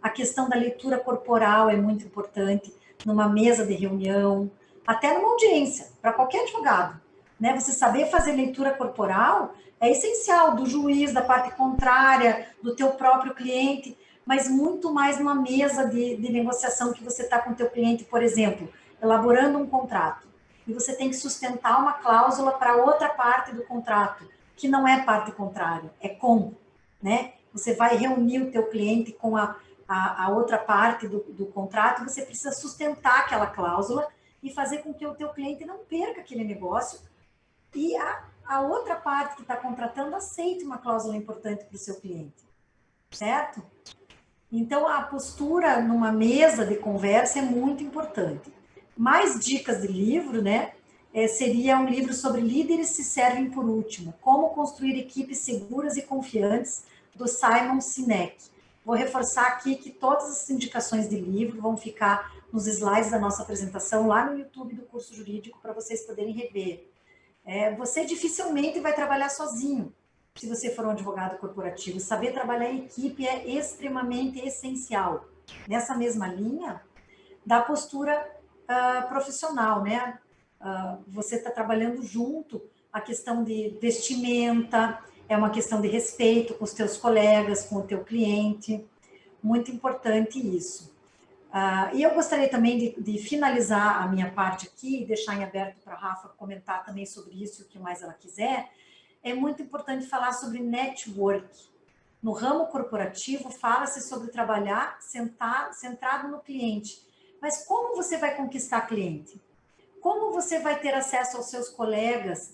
A questão da leitura corporal é muito importante numa mesa de reunião, até numa audiência, para qualquer advogado, né? Você saber fazer leitura corporal é essencial, do juiz, da parte contrária, do teu próprio cliente, mas muito mais numa mesa de negociação que você está com o teu cliente, por exemplo, elaborando um contrato, e você tem que sustentar uma cláusula para outra parte do contrato, que não é parte contrária, é com, né? Você vai reunir o teu cliente com a outra parte do contrato, você precisa sustentar aquela cláusula e fazer com que o teu cliente não perca aquele negócio e a outra parte que está contratando aceite uma cláusula importante para o seu cliente, certo? Então, a postura numa mesa de conversa é muito importante. Mais dicas de livro, né? Seria um livro sobre líderes se servem por último, como construir equipes seguras e confiantes, do Simon Sinek. Vou reforçar aqui que todas as indicações de livro vão ficar nos slides da nossa apresentação lá no YouTube do curso jurídico para vocês poderem rever. Você dificilmente vai trabalhar sozinho, se você for um advogado corporativo. Saber trabalhar em equipe é extremamente essencial. Nessa mesma linha da postura profissional, né? Você está trabalhando junto, a questão de vestimenta, é uma questão de respeito com os teus colegas, com o teu cliente, muito importante isso. E eu gostaria também de finalizar a minha parte aqui e deixar em aberto para a Rafa comentar também sobre isso, o que mais ela quiser. É muito importante falar sobre network. No ramo corporativo, fala-se sobre trabalhar centrado no cliente. Mas como você vai conquistar cliente? Como você vai ter acesso aos seus colegas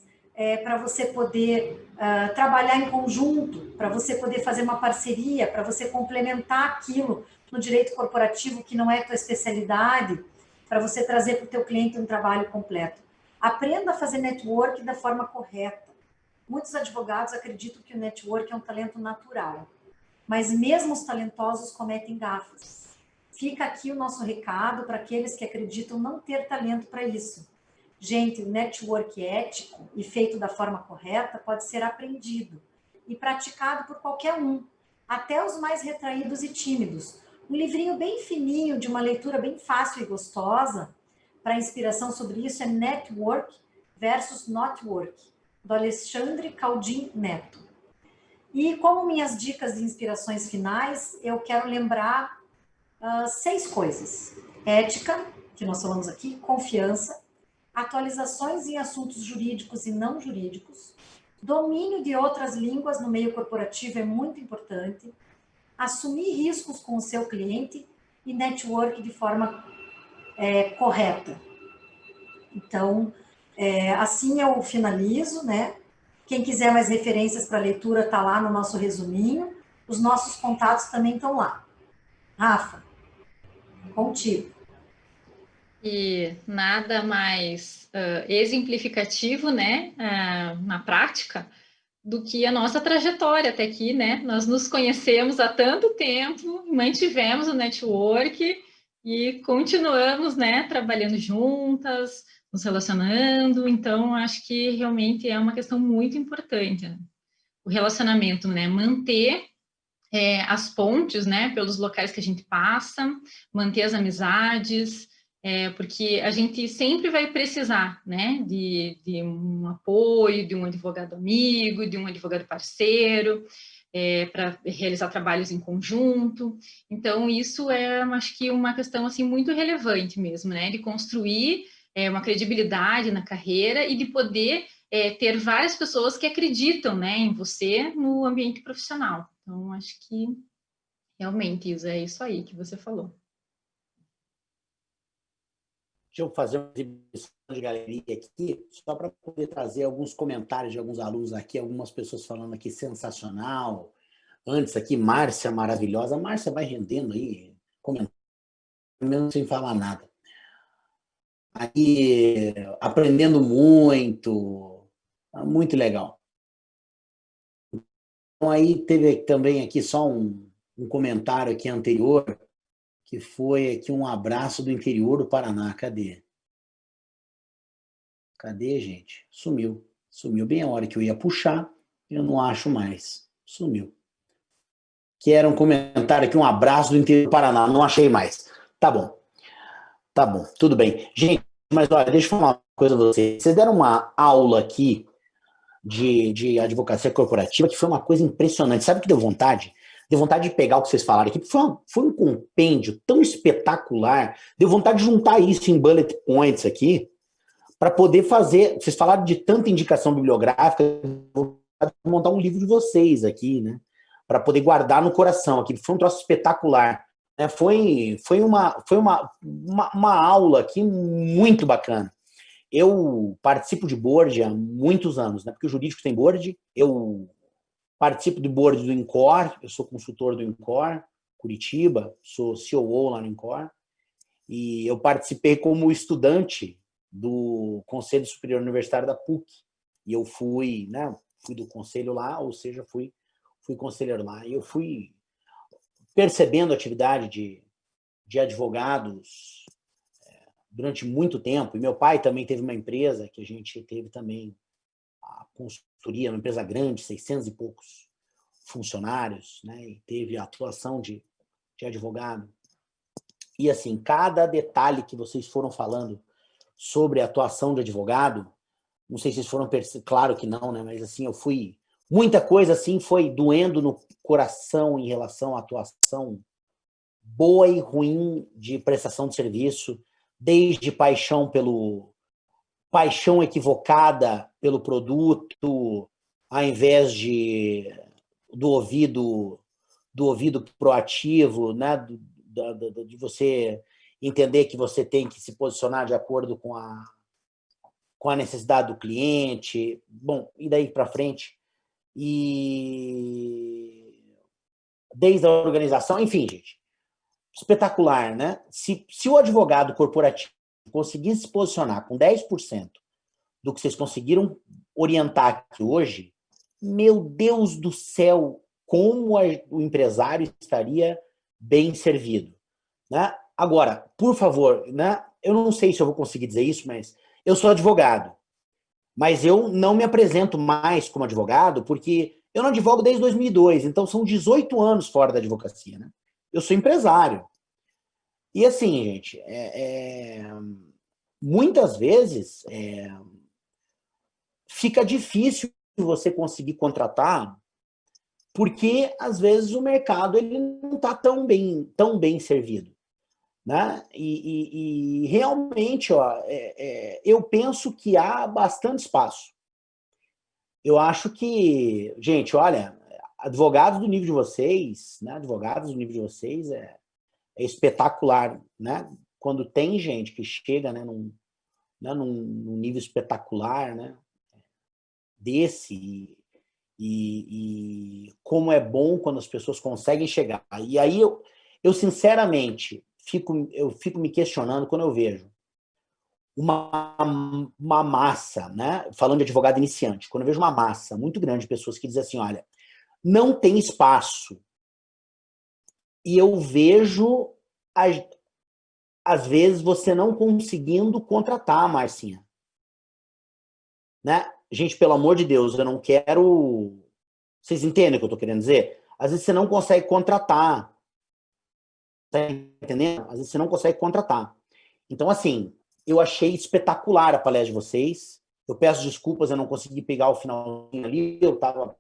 para você poder trabalhar em conjunto, para você poder fazer uma parceria, para você complementar aquilo no direito corporativo que não é a tua especialidade, para você trazer para o teu cliente um trabalho completo. Aprenda a fazer network da forma correta. Muitos advogados acreditam que o network é um talento natural, mas mesmo os talentosos cometem gafas. Fica aqui o nosso recado para aqueles que acreditam não ter talento para isso. Gente, o network ético e feito da forma correta pode ser aprendido e praticado por qualquer um, até os mais retraídos e tímidos. Um livrinho bem fininho, de uma leitura bem fácil e gostosa, para inspiração sobre isso, é Network versus Not Work, do Alexandre Caldin Neto. E como minhas dicas e inspirações finais, eu quero lembrar 6 coisas. Ética, que nós falamos aqui, confiança, atualizações em assuntos jurídicos e não jurídicos, domínio de outras línguas no meio corporativo é muito importante, assumir riscos com o seu cliente e network de forma correta. Então, assim eu finalizo, né? Quem quiser mais referências para leitura, está lá no nosso resuminho. Os nossos contatos também estão lá. Rafa, contigo. E nada mais exemplificativo, né, na prática, do que a nossa trajetória até aqui, né? Nós nos conhecemos há tanto tempo, mantivemos o network e continuamos, né, trabalhando juntas, nos relacionando. Então, acho que realmente é uma questão muito importante, né? O relacionamento, né? Manter as pontes, né, pelos locais que a gente passa, manter as amizades, porque a gente sempre vai precisar, né, de um apoio, de um advogado amigo, de um advogado parceiro, para realizar trabalhos em conjunto. Então, isso acho que, uma questão, assim, muito relevante mesmo, né, de construir uma credibilidade na carreira e de poder ter várias pessoas que acreditam, né, em você no ambiente profissional. Então, acho que realmente, Isa, é isso aí que você falou. Deixa eu fazer uma exibição de galeria aqui, só para poder trazer alguns comentários de alguns alunos aqui, algumas pessoas falando aqui, sensacional. Antes aqui, Márcia, maravilhosa. A Márcia vai rendendo aí, comentando, mesmo sem falar nada. Aí, aprendendo muito legal. Então, aí teve também aqui só um comentário aqui anterior, que foi aqui um abraço do interior do Paraná. Cadê? Cadê, gente? Sumiu. Sumiu bem a hora que eu ia puxar, eu não acho mais. Sumiu. Que era um comentário aqui, um abraço do interior do Paraná. Não achei mais. Tá bom. Tá bom, tudo bem. Gente, mas olha, deixa eu falar uma coisa a vocês. Vocês deram uma aula aqui de advocacia corporativa que foi uma coisa impressionante. Sabe o que deu vontade? Deu vontade de pegar o que vocês falaram aqui. Foi um compêndio tão espetacular. Deu vontade de juntar isso em bullet points aqui para poder fazer. Vocês falaram de tanta indicação bibliográfica, vou montar um livro de vocês aqui, né? Para poder guardar no coração aqui. Foi um troço espetacular. Foi uma aula aqui muito bacana. Eu participo de board há muitos anos, né? Porque o jurídico tem board. Eu participo do board do INCOR, eu sou consultor do INCOR, Curitiba, sou COO lá no INCOR. E eu participei como estudante do Conselho Superior Universitário da PUC. E eu fui, né? Fui do conselho lá, ou seja, fui conselheiro lá. E eu fui percebendo a atividade de advogados durante muito tempo. E meu pai também teve uma empresa que a gente teve também a consultoria, uma empresa grande, 600 e poucos funcionários, né? E teve a atuação de advogado. E assim, cada detalhe que vocês foram falando sobre a atuação de advogado, não sei se vocês foram claro que não, né? Mas assim, eu fui... Muita coisa assim foi doendo no coração em relação à atuação boa e ruim de prestação de serviço, desde paixão equivocada pelo produto, ao invés do ouvido proativo, né? De você entender que você tem que se posicionar de acordo com a necessidade do cliente, bom, e daí para frente. E desde a organização, enfim, gente, espetacular, né? Se o advogado corporativo conseguisse se posicionar com 10% do que vocês conseguiram orientar aqui hoje, meu Deus do céu, como o empresário estaria bem servido, né? Agora, por favor, né? Eu não sei se eu vou conseguir dizer isso, mas eu sou advogado. Mas eu não me apresento mais como advogado, porque eu não advogo desde 2002, então são 18 anos fora da advocacia, né? Eu sou empresário. E assim, gente, muitas vezes fica difícil você conseguir contratar porque às vezes o mercado ele não está tão bem servido, né? E realmente, ó, eu penso que há bastante espaço. Eu acho que, gente, olha, advogados do nível de vocês, né? Advogados do nível de vocês é espetacular, né? Quando tem gente que chega, né, num nível espetacular, né? Desse e como é bom quando as pessoas conseguem chegar. E aí eu sinceramente fico me questionando quando eu vejo uma massa, né? Falando de advogado iniciante, quando eu vejo uma massa muito grande de pessoas que dizem assim, olha, não tem espaço. E eu vejo, às vezes, você não conseguindo contratar, Marcinha. Né? Gente, pelo amor de Deus, eu não quero... Vocês entendem o que eu estou querendo dizer? Às vezes você não consegue contratar. Tá entendendo? Às vezes você não consegue contratar. Então, assim, eu achei espetacular a palestra de vocês. Eu peço desculpas, eu não consegui pegar o finalzinho ali. Eu estava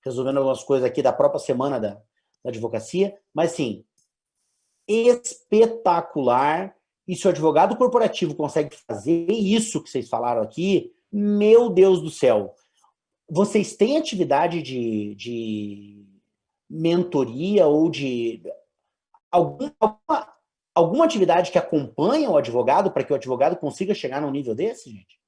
resolvendo algumas coisas aqui da própria semana da advocacia. Mas, assim, espetacular. E se o advogado corporativo consegue fazer isso que vocês falaram aqui, meu Deus do céu. Vocês têm atividade de mentoria ou de alguma atividade que acompanha o advogado para que o advogado consiga chegar num nível desse, gente?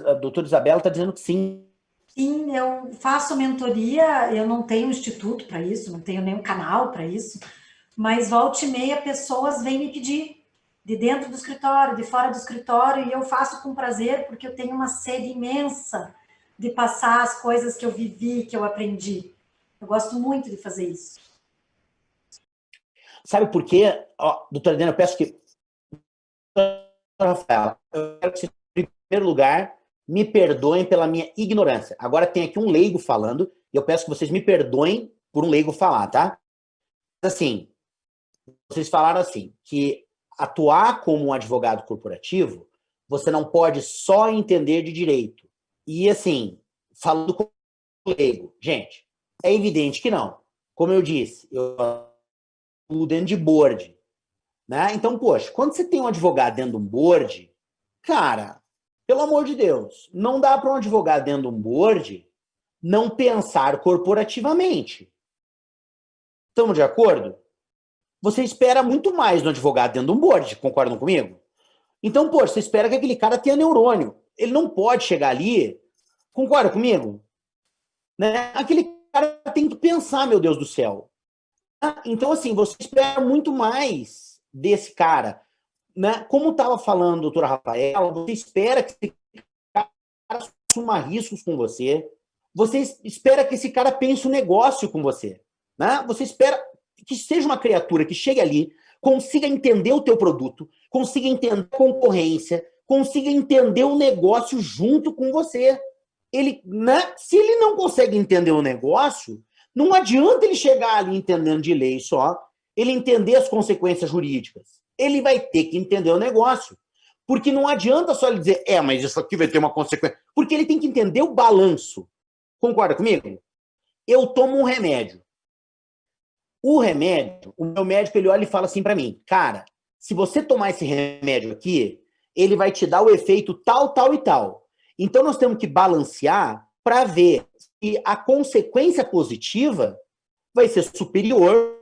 A doutora Isabela está dizendo que sim. Sim, eu faço mentoria, eu não tenho instituto para isso, não tenho nenhum canal para isso, mas volta e meia pessoas vêm me pedir, de dentro do escritório, de fora do escritório, e eu faço com prazer, porque eu tenho uma sede imensa de passar as coisas que eu vivi, que eu aprendi. Eu gosto muito de fazer isso. Sabe por quê? Ó, doutora Adriana, eu peço que... Rafaela, eu quero que você, em primeiro lugar, me perdoem pela minha ignorância. Agora tem aqui um leigo falando, e eu peço que vocês me perdoem por um leigo falar, tá? Assim, vocês falaram assim, que atuar como um advogado corporativo, você não pode só entender de direito. E assim, falando com o leigo, gente, é evidente que não. Como eu disse, eu atuo dentro de board, né? Então, poxa, quando você tem um advogado dentro de um board, cara, pelo amor de Deus, não dá para um advogado dentro de um board não pensar corporativamente. Estamos de acordo? Você espera muito mais no advogado dentro de um board, concordam comigo? Então, poxa, você espera que aquele cara tenha neurônio. Ele não pode chegar ali, concorda comigo? Né? Aquele cara tem que pensar, meu Deus do céu. Então, assim, você espera muito mais desse cara. Né? Como estava falando a doutora Rafaela, você espera que esse cara assuma riscos com você. Você espera que esse cara pense um negócio com você. Né? Você espera que seja uma criatura que chegue ali, consiga entender o teu produto, consiga entender a concorrência, consiga entender o negócio junto com você. Ele, né? Se ele não consegue entender o negócio, não adianta ele chegar ali entendendo de lei só, ele entender as consequências jurídicas. Ele vai ter que entender o negócio. Porque não adianta só ele dizer, mas isso aqui vai ter uma consequência. Porque ele tem que entender o balanço. Concorda comigo? Eu tomo um remédio. O remédio, o meu médico, ele olha e fala assim para mim, cara, se você tomar esse remédio aqui, ele vai te dar o efeito tal, tal e tal. Então, nós temos que balancear para ver se a consequência positiva vai ser superior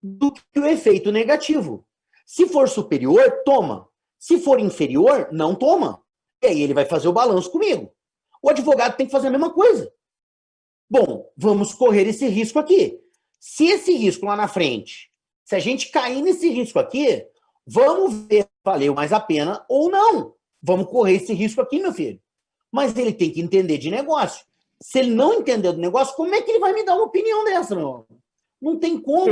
do que o efeito negativo. Se for superior, toma. Se for inferior, não toma. E aí ele vai fazer o balanço comigo. O advogado tem que fazer a mesma coisa. Bom, vamos correr esse risco aqui. Se esse risco lá na frente, se a gente cair nesse risco aqui, vamos ver se valeu mais a pena ou não. Vamos correr esse risco aqui, meu filho. Mas ele tem que entender de negócio. Se ele não entender do negócio, como é que ele vai me dar uma opinião dessa, meu? Não tem como.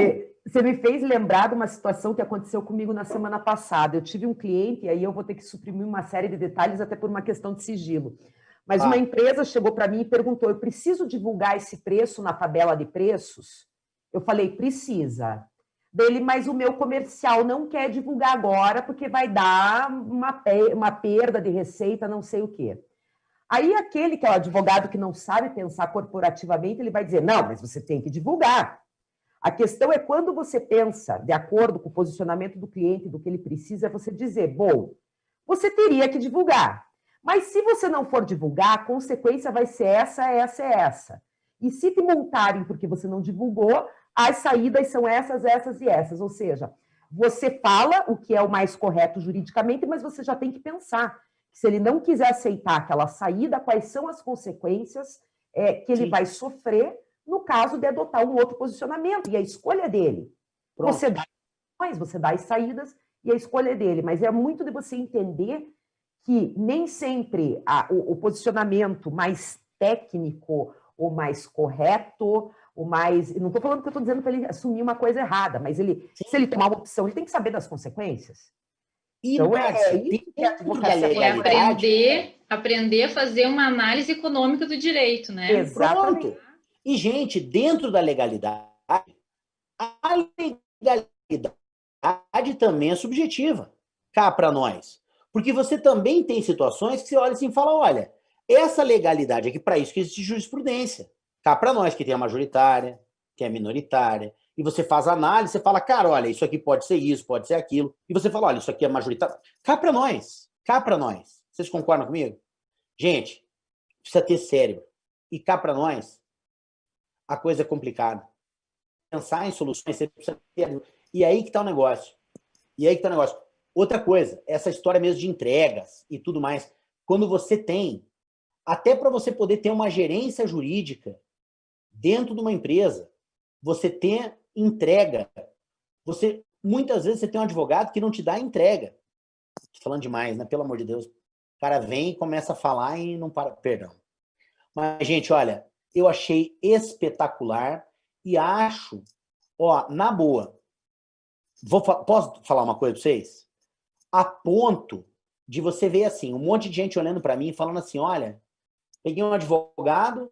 Você me fez lembrar de uma situação que aconteceu comigo na semana passada. Eu tive um cliente, e aí eu vou ter que suprimir uma série de detalhes, até por uma questão de sigilo. Mas uma empresa chegou para mim e perguntou, eu preciso divulgar esse preço na tabela de preços? Eu falei, precisa. Dele, mas o meu comercial não quer divulgar agora, porque vai dar uma perda de receita, não sei o quê. Aí aquele que é o advogado que não sabe pensar corporativamente, ele vai dizer, não, mas você tem que divulgar. A questão é quando você pensa de acordo com o posicionamento do cliente, do que ele precisa, é você dizer, bom, você teria que divulgar. Mas se você não for divulgar, a consequência vai ser essa, essa, essa. E se te multarem porque você não divulgou, as saídas são essas, essas e essas. Ou seja, você fala o que é o mais correto juridicamente, mas você já tem que pensar. Se ele não quiser aceitar aquela saída, quais são as consequências que ele vai sofrer no caso de adotar um outro posicionamento, e a escolha dele. Pronto. Você dá as saídas e a escolha dele, mas é muito de você entender que nem sempre o posicionamento mais técnico, o mais correto, o mais... Não estou falando que eu estou dizendo para ele assumir uma coisa errada, mas ele, se ele tomar uma opção, ele tem que saber das consequências. E, então, isso que a advocacia aprender a fazer uma análise econômica do direito, né? Exatamente. Pronto. E, gente, dentro da legalidade, a legalidade também é subjetiva, cá para nós. Porque você também tem situações que você olha assim e fala, olha, essa legalidade aqui, para isso que existe jurisprudência. Cá para nós, que tem a majoritária, que é a minoritária, e você faz análise, você fala, cara, olha, isso aqui pode ser isso, pode ser aquilo, e você fala, olha, isso aqui é majoritário. Cá para nós, cá para nós. Vocês concordam comigo? Gente, precisa ter cérebro. E cá para nós, a coisa é complicada. Pensar em soluções, você precisa ter... E aí que está o negócio. Outra coisa, essa história mesmo de entregas e tudo mais, quando você tem, até para você poder ter uma gerência jurídica dentro de uma empresa, você tem entrega. Muitas vezes você tem um advogado que não te dá entrega. Tô falando demais, né? Pelo amor de Deus. O cara vem e começa a falar e não para. Perdão. Mas, gente, olha, eu achei espetacular e acho, na boa, posso falar uma coisa para vocês? A ponto de você ver assim, um monte de gente olhando para mim e falando assim, olha, peguei um advogado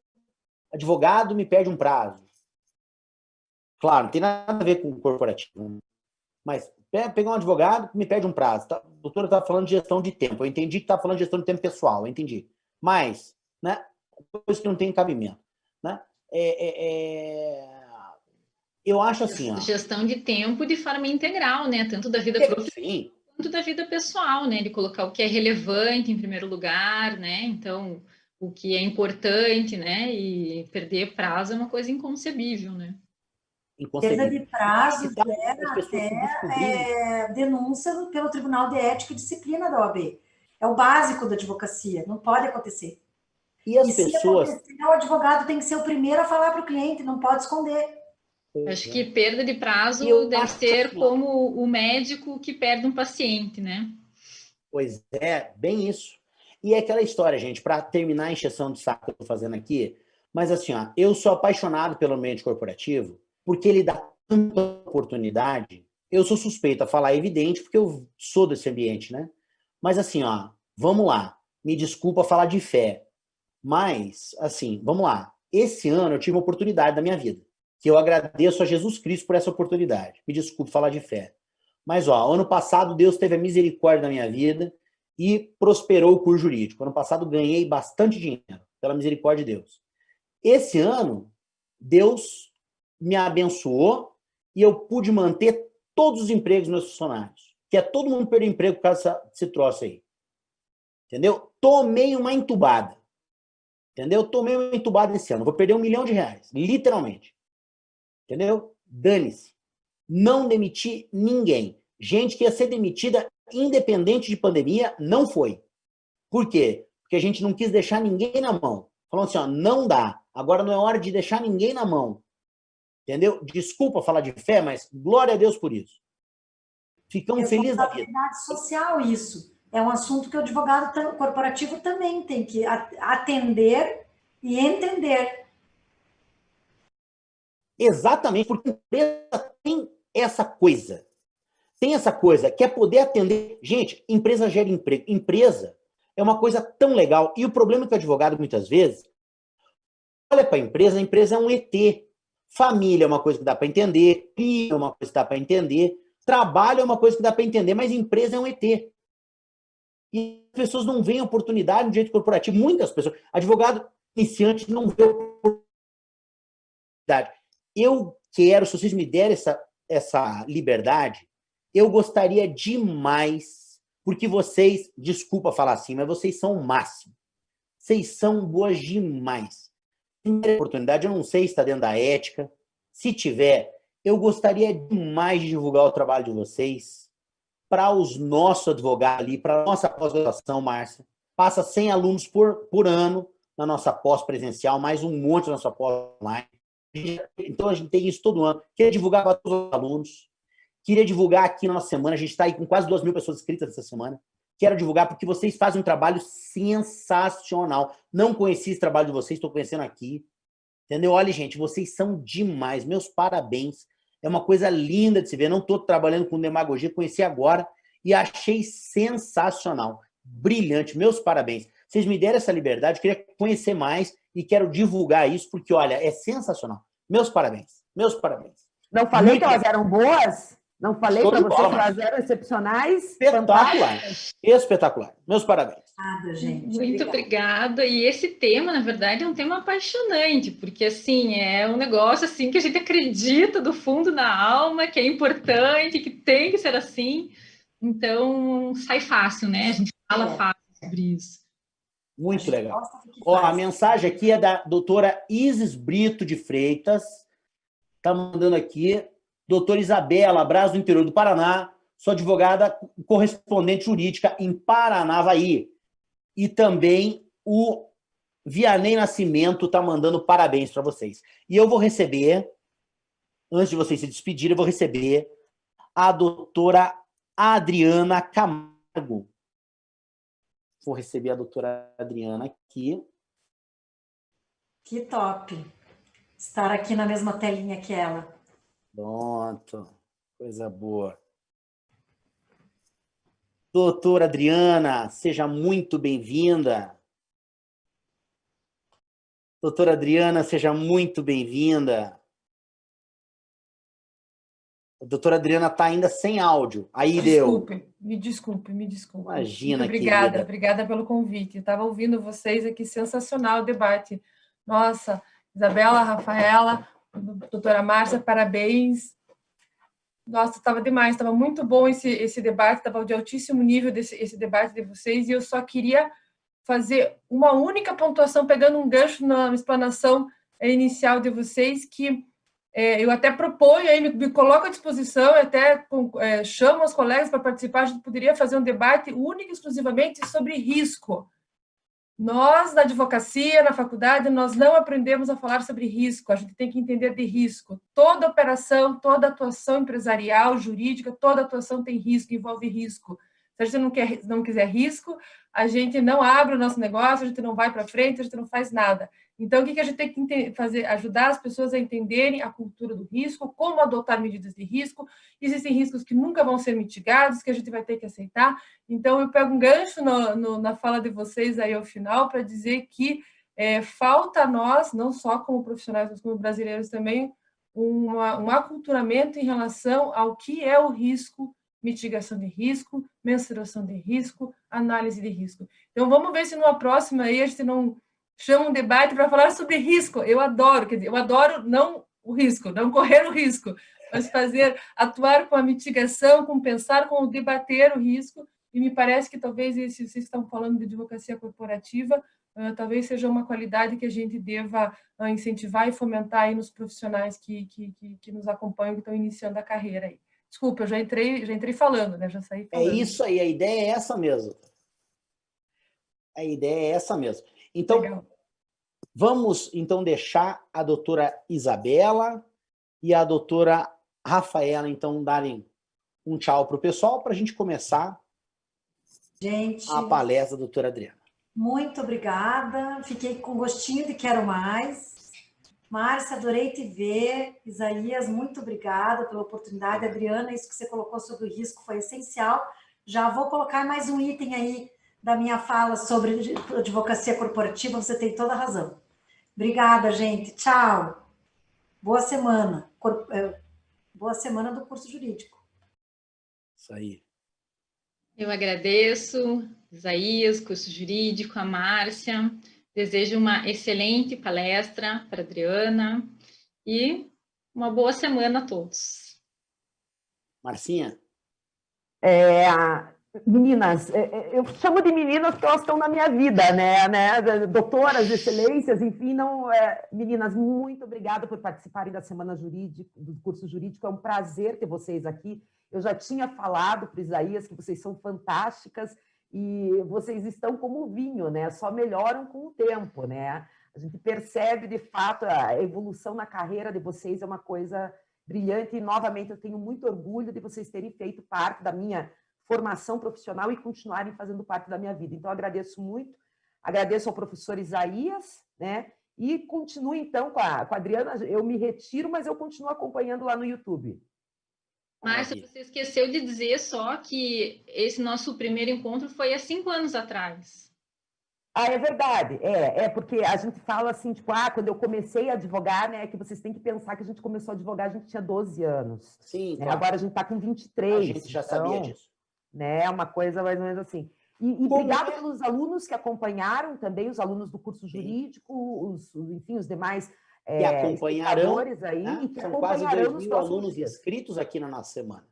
me pede um prazo. Claro, não tem nada a ver com o corporativo, mas pegar um advogado me pede um prazo. A doutora estava falando de gestão de tempo, eu entendi que estava falando de gestão de tempo pessoal, eu entendi. Mas, né, coisa que não tem cabimento. Né? Eu acho assim... Gestão de tempo de forma integral, né? Tanto da vida profissional quanto da vida pessoal, né? De colocar o que é relevante em primeiro lugar, né? Então, o que é importante, né? E perder prazo é uma coisa inconcebível, né? Perda de prazo gera até denúncia pelo Tribunal de Ética e Disciplina da OAB. É o básico da advocacia, não pode acontecer. E as pessoas... Se acontecer, o advogado tem que ser o primeiro a falar para o cliente, não pode esconder. Acho que perda de prazo deve ser como o médico que perde um paciente, né? Pois é, bem isso. E é aquela história, gente, para terminar a encheção de saco que eu estou fazendo aqui, mas assim, eu sou apaixonado pelo ambiente corporativo, porque ele dá tanta oportunidade. Eu sou suspeito a falar, é evidente, porque eu sou desse ambiente, né? Mas assim, vamos lá. Me desculpa falar de fé. Mas, assim, vamos lá. Esse ano eu tive uma oportunidade da minha vida, que eu agradeço a Jesus Cristo por essa oportunidade. Me desculpe falar de fé. Mas, ano passado Deus teve a misericórdia da minha vida e prosperou o curso jurídico. Ano passado ganhei bastante dinheiro, pela misericórdia de Deus. Esse ano, Deus me abençoou e eu pude manter todos os empregos dos meus funcionários. Que é todo mundo perder emprego por causa desse troço aí. Entendeu? Tomei uma entubada. Entendeu? Tomei uma entubada esse ano. Vou perder R$1 milhão, literalmente. Entendeu? Dane-se. Não demiti ninguém. Gente que ia ser demitida independente de pandemia, não foi. Por quê? Porque a gente não quis deixar ninguém na mão. Falando assim, não dá. Agora não é hora de deixar ninguém na mão. Entendeu? Desculpa falar de fé, mas glória a Deus por isso. Ficamos felizes da vida. Responsabilidade social, isso. É um assunto que o advogado corporativo também tem que atender e entender. Exatamente, porque a empresa tem essa coisa. Tem essa coisa, que é poder atender. Gente, empresa gera emprego. Empresa é uma coisa tão legal. E o problema é que o advogado, muitas vezes, olha para a empresa é um ET. Família é uma coisa que dá para entender, filho é uma coisa que dá para entender, trabalho é uma coisa que dá para entender, mas empresa é um ET. E as pessoas não veem oportunidade no direito corporativo. Muitas pessoas. Advogado iniciante não vê oportunidade. Eu quero, se vocês me derem essa liberdade, eu gostaria demais, porque vocês, desculpa falar assim, mas vocês são o máximo. Vocês são boas demais. Primeira oportunidade, eu não sei se está dentro da ética. Se tiver, eu gostaria demais de divulgar o trabalho de vocês para os nossos advogados ali, para a nossa pós-graduação, Márcia. Passa 100 alunos por ano na nossa pós-presencial, mais um monte na nossa pós-online. Então, a gente tem isso todo ano. Queria divulgar para todos os alunos. Queria divulgar aqui na nossa semana. A gente está aí com quase 2.000 pessoas inscritas nessa semana. Quero divulgar porque vocês fazem um trabalho sensacional. Não conheci esse trabalho de vocês, estou conhecendo aqui. Entendeu? Olha, gente, vocês são demais. Meus parabéns. É uma coisa linda de se ver. Não estou trabalhando com demagogia, conheci agora e achei sensacional. Brilhante. Meus parabéns. Vocês me deram essa liberdade, queria conhecer mais e quero divulgar isso, porque, olha, é sensacional. Meus parabéns. Meus parabéns. Não falei que elas eram boas? Não falei para vocês que elas eram excepcionais? Espetacular. Espetacular. Meus parabéns. Obrigada, gente. Muito obrigada. E esse tema, na verdade, é um tema apaixonante, porque, assim, é um negócio, assim, que a gente acredita do fundo da alma, que é importante, que tem que ser assim. Então, sai fácil, né? A gente fala fácil sobre isso. Muito legal. Ó, a mensagem aqui é da doutora Isis Brito de Freitas. Está mandando aqui. Doutora Isabela, abraço do interior do Paraná. Sou advogada correspondente jurídica em Paranavaí. E também o Vianney Nascimento está mandando parabéns para vocês. E eu vou receber, antes de vocês se despedirem, eu vou receber a doutora Adriana Camargo. Vou receber a doutora Adriana aqui. Que top estar aqui na mesma telinha que ela. Pronto. Coisa boa. Doutora Adriana, seja muito bem-vinda. Doutora Adriana, seja muito bem-vinda. A doutora Adriana está ainda sem áudio. Aí deu. Me desculpe. Imagina, muito obrigada, querida. Obrigada pelo convite. Eu estava ouvindo vocês aqui, sensacional o debate. Nossa, Isabela, Rafaela, doutora Márcia, parabéns. Nossa, estava demais, estava muito bom esse debate, estava de altíssimo nível esse debate de vocês, e eu só queria fazer uma única pontuação, pegando um gancho na explanação inicial de vocês, que eu até proponho, aí me coloco à disposição, até chamo os colegas para participar, a gente poderia fazer um debate único e exclusivamente sobre risco. Nós, na advocacia, na faculdade, nós não aprendemos a falar sobre risco, a gente tem que entender de risco. Toda operação, toda atuação empresarial, jurídica, toda atuação tem risco, envolve risco. Se a gente não quiser risco, a gente não abre o nosso negócio, a gente não vai para frente, a gente não faz nada. Então, o que a gente tem que fazer? Ajudar as pessoas a entenderem a cultura do risco, como adotar medidas de risco. Existem riscos que nunca vão ser mitigados, que a gente vai ter que aceitar. Então, eu pego um gancho na fala de vocês aí ao final para dizer que falta a nós, não só como profissionais, mas como brasileiros também, um aculturamento em relação ao que é o risco, mitigação de risco, mensuração de risco, análise de risco. Então, vamos ver se numa próxima aí a gente não chama um debate para falar sobre risco. Eu adoro, quer dizer, eu adoro não o risco, não correr o risco, mas atuar com a mitigação, com pensar, com debater o risco, e me parece que talvez, se vocês estão falando de advocacia corporativa, talvez seja uma qualidade que a gente deva incentivar e fomentar aí nos profissionais que nos acompanham, que estão iniciando a carreira aí. Desculpa, eu já entrei falando, né? Já saí falando. É isso aí, a ideia é essa mesmo. A ideia é essa mesmo. Então, legal. Vamos então deixar a doutora Isabela e a doutora Rafaela, então, darem um tchau para o pessoal, para a gente começar a palestra da doutora Adriana. Muito obrigada. Fiquei com gostinho de quero mais. Márcia, adorei te ver. Isaías, muito obrigada pela oportunidade. Adriana, isso que você colocou sobre o risco foi essencial. Já vou colocar mais um item aí da minha fala sobre advocacia corporativa. Você tem toda a razão. Obrigada, gente. Tchau. Boa semana. Boa semana do curso jurídico. Isso aí. Eu agradeço. Isaías, curso jurídico, a Márcia. Desejo uma excelente palestra para a Adriana e uma boa semana a todos. Marcinha? Meninas, eu chamo de meninas porque elas estão na minha vida, né? Doutoras, excelências, enfim, meninas, muito obrigada por participarem da Semana Jurídica, do curso jurídico, é um prazer ter vocês aqui. Eu já tinha falado para o Isaías que vocês são fantásticas e vocês estão como o vinho, né? Só melhoram com o tempo, né? A gente percebe, de fato, a evolução na carreira de vocês é uma coisa brilhante e, novamente, eu tenho muito orgulho de vocês terem feito parte da minha formação profissional e continuarem fazendo parte da minha vida. Então, agradeço muito, agradeço ao professor Isaías, né? E continuo, então, com a Adriana. Eu me retiro, mas eu continuo acompanhando lá no YouTube. Márcia, você esqueceu de dizer só que esse nosso primeiro encontro foi há 5 anos atrás. É verdade. Porque a gente fala assim, tipo, quando eu comecei a advogar, né, que vocês têm que pensar que a gente começou a advogar, a gente tinha 12 anos. Sim, né? claro. Agora a gente está com 23. A gente já sabia disso. Né, uma coisa mais ou menos assim. E obrigada pelos alunos que acompanharam também, os alunos do curso jurídico, enfim, os demais que acompanharão aí, né? E que São quase 2.000 alunos dias. inscritos aqui na nossa semana.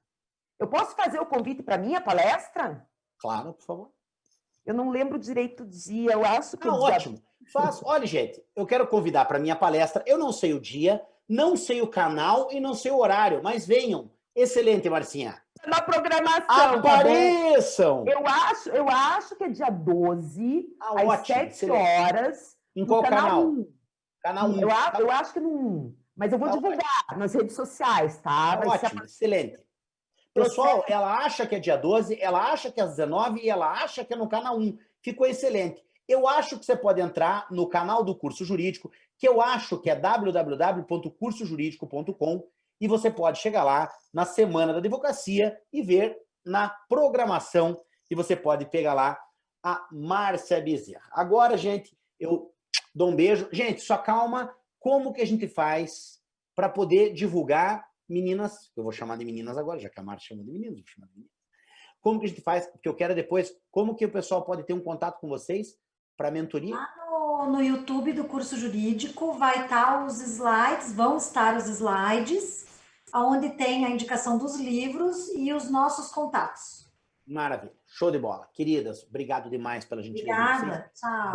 Eu posso fazer o convite para a minha palestra? Claro, por favor. Eu não lembro direito o dia, eu acho que... ótimo. Faço. Olha, gente, eu quero convidar para a minha palestra, eu não sei o dia, não sei o canal e não sei o horário, mas venham. Excelente, Marcinha. Na programação. Apareçam! Tá, eu acho que é dia 12, às ótimo, 7 horas. Em qual canal? 1. Canal 1. Eu acho que no 1. Mas eu vou divulgar nas redes sociais, tá? Ótimo, excelente. Pessoal, ela acha que é dia 12, ela acha que é às 19 e ela acha que é no canal 1. Ficou excelente. Eu acho que você pode entrar no canal do curso jurídico, que eu acho que é www.cursojuridico.com, e você pode chegar lá na Semana da Advocacia e ver na programação, e você pode pegar lá a Márcia Bezerra. Agora, gente, eu dou um beijo. Gente, só calma, como que a gente faz para poder divulgar meninas, eu vou chamar de meninas agora, já que a Márcia chamou de meninas, eu vou chamar de meninas. Como que a gente faz? Porque eu quero depois, como que o pessoal pode ter um contato com vocês para mentoria? Lá no YouTube do curso jurídico vai estar os slides, vão estar os slides, onde tem a indicação dos livros e os nossos contatos. Maravilha. Show de bola. Queridas, obrigado demais pela gentileza. Obrigada. Tchau.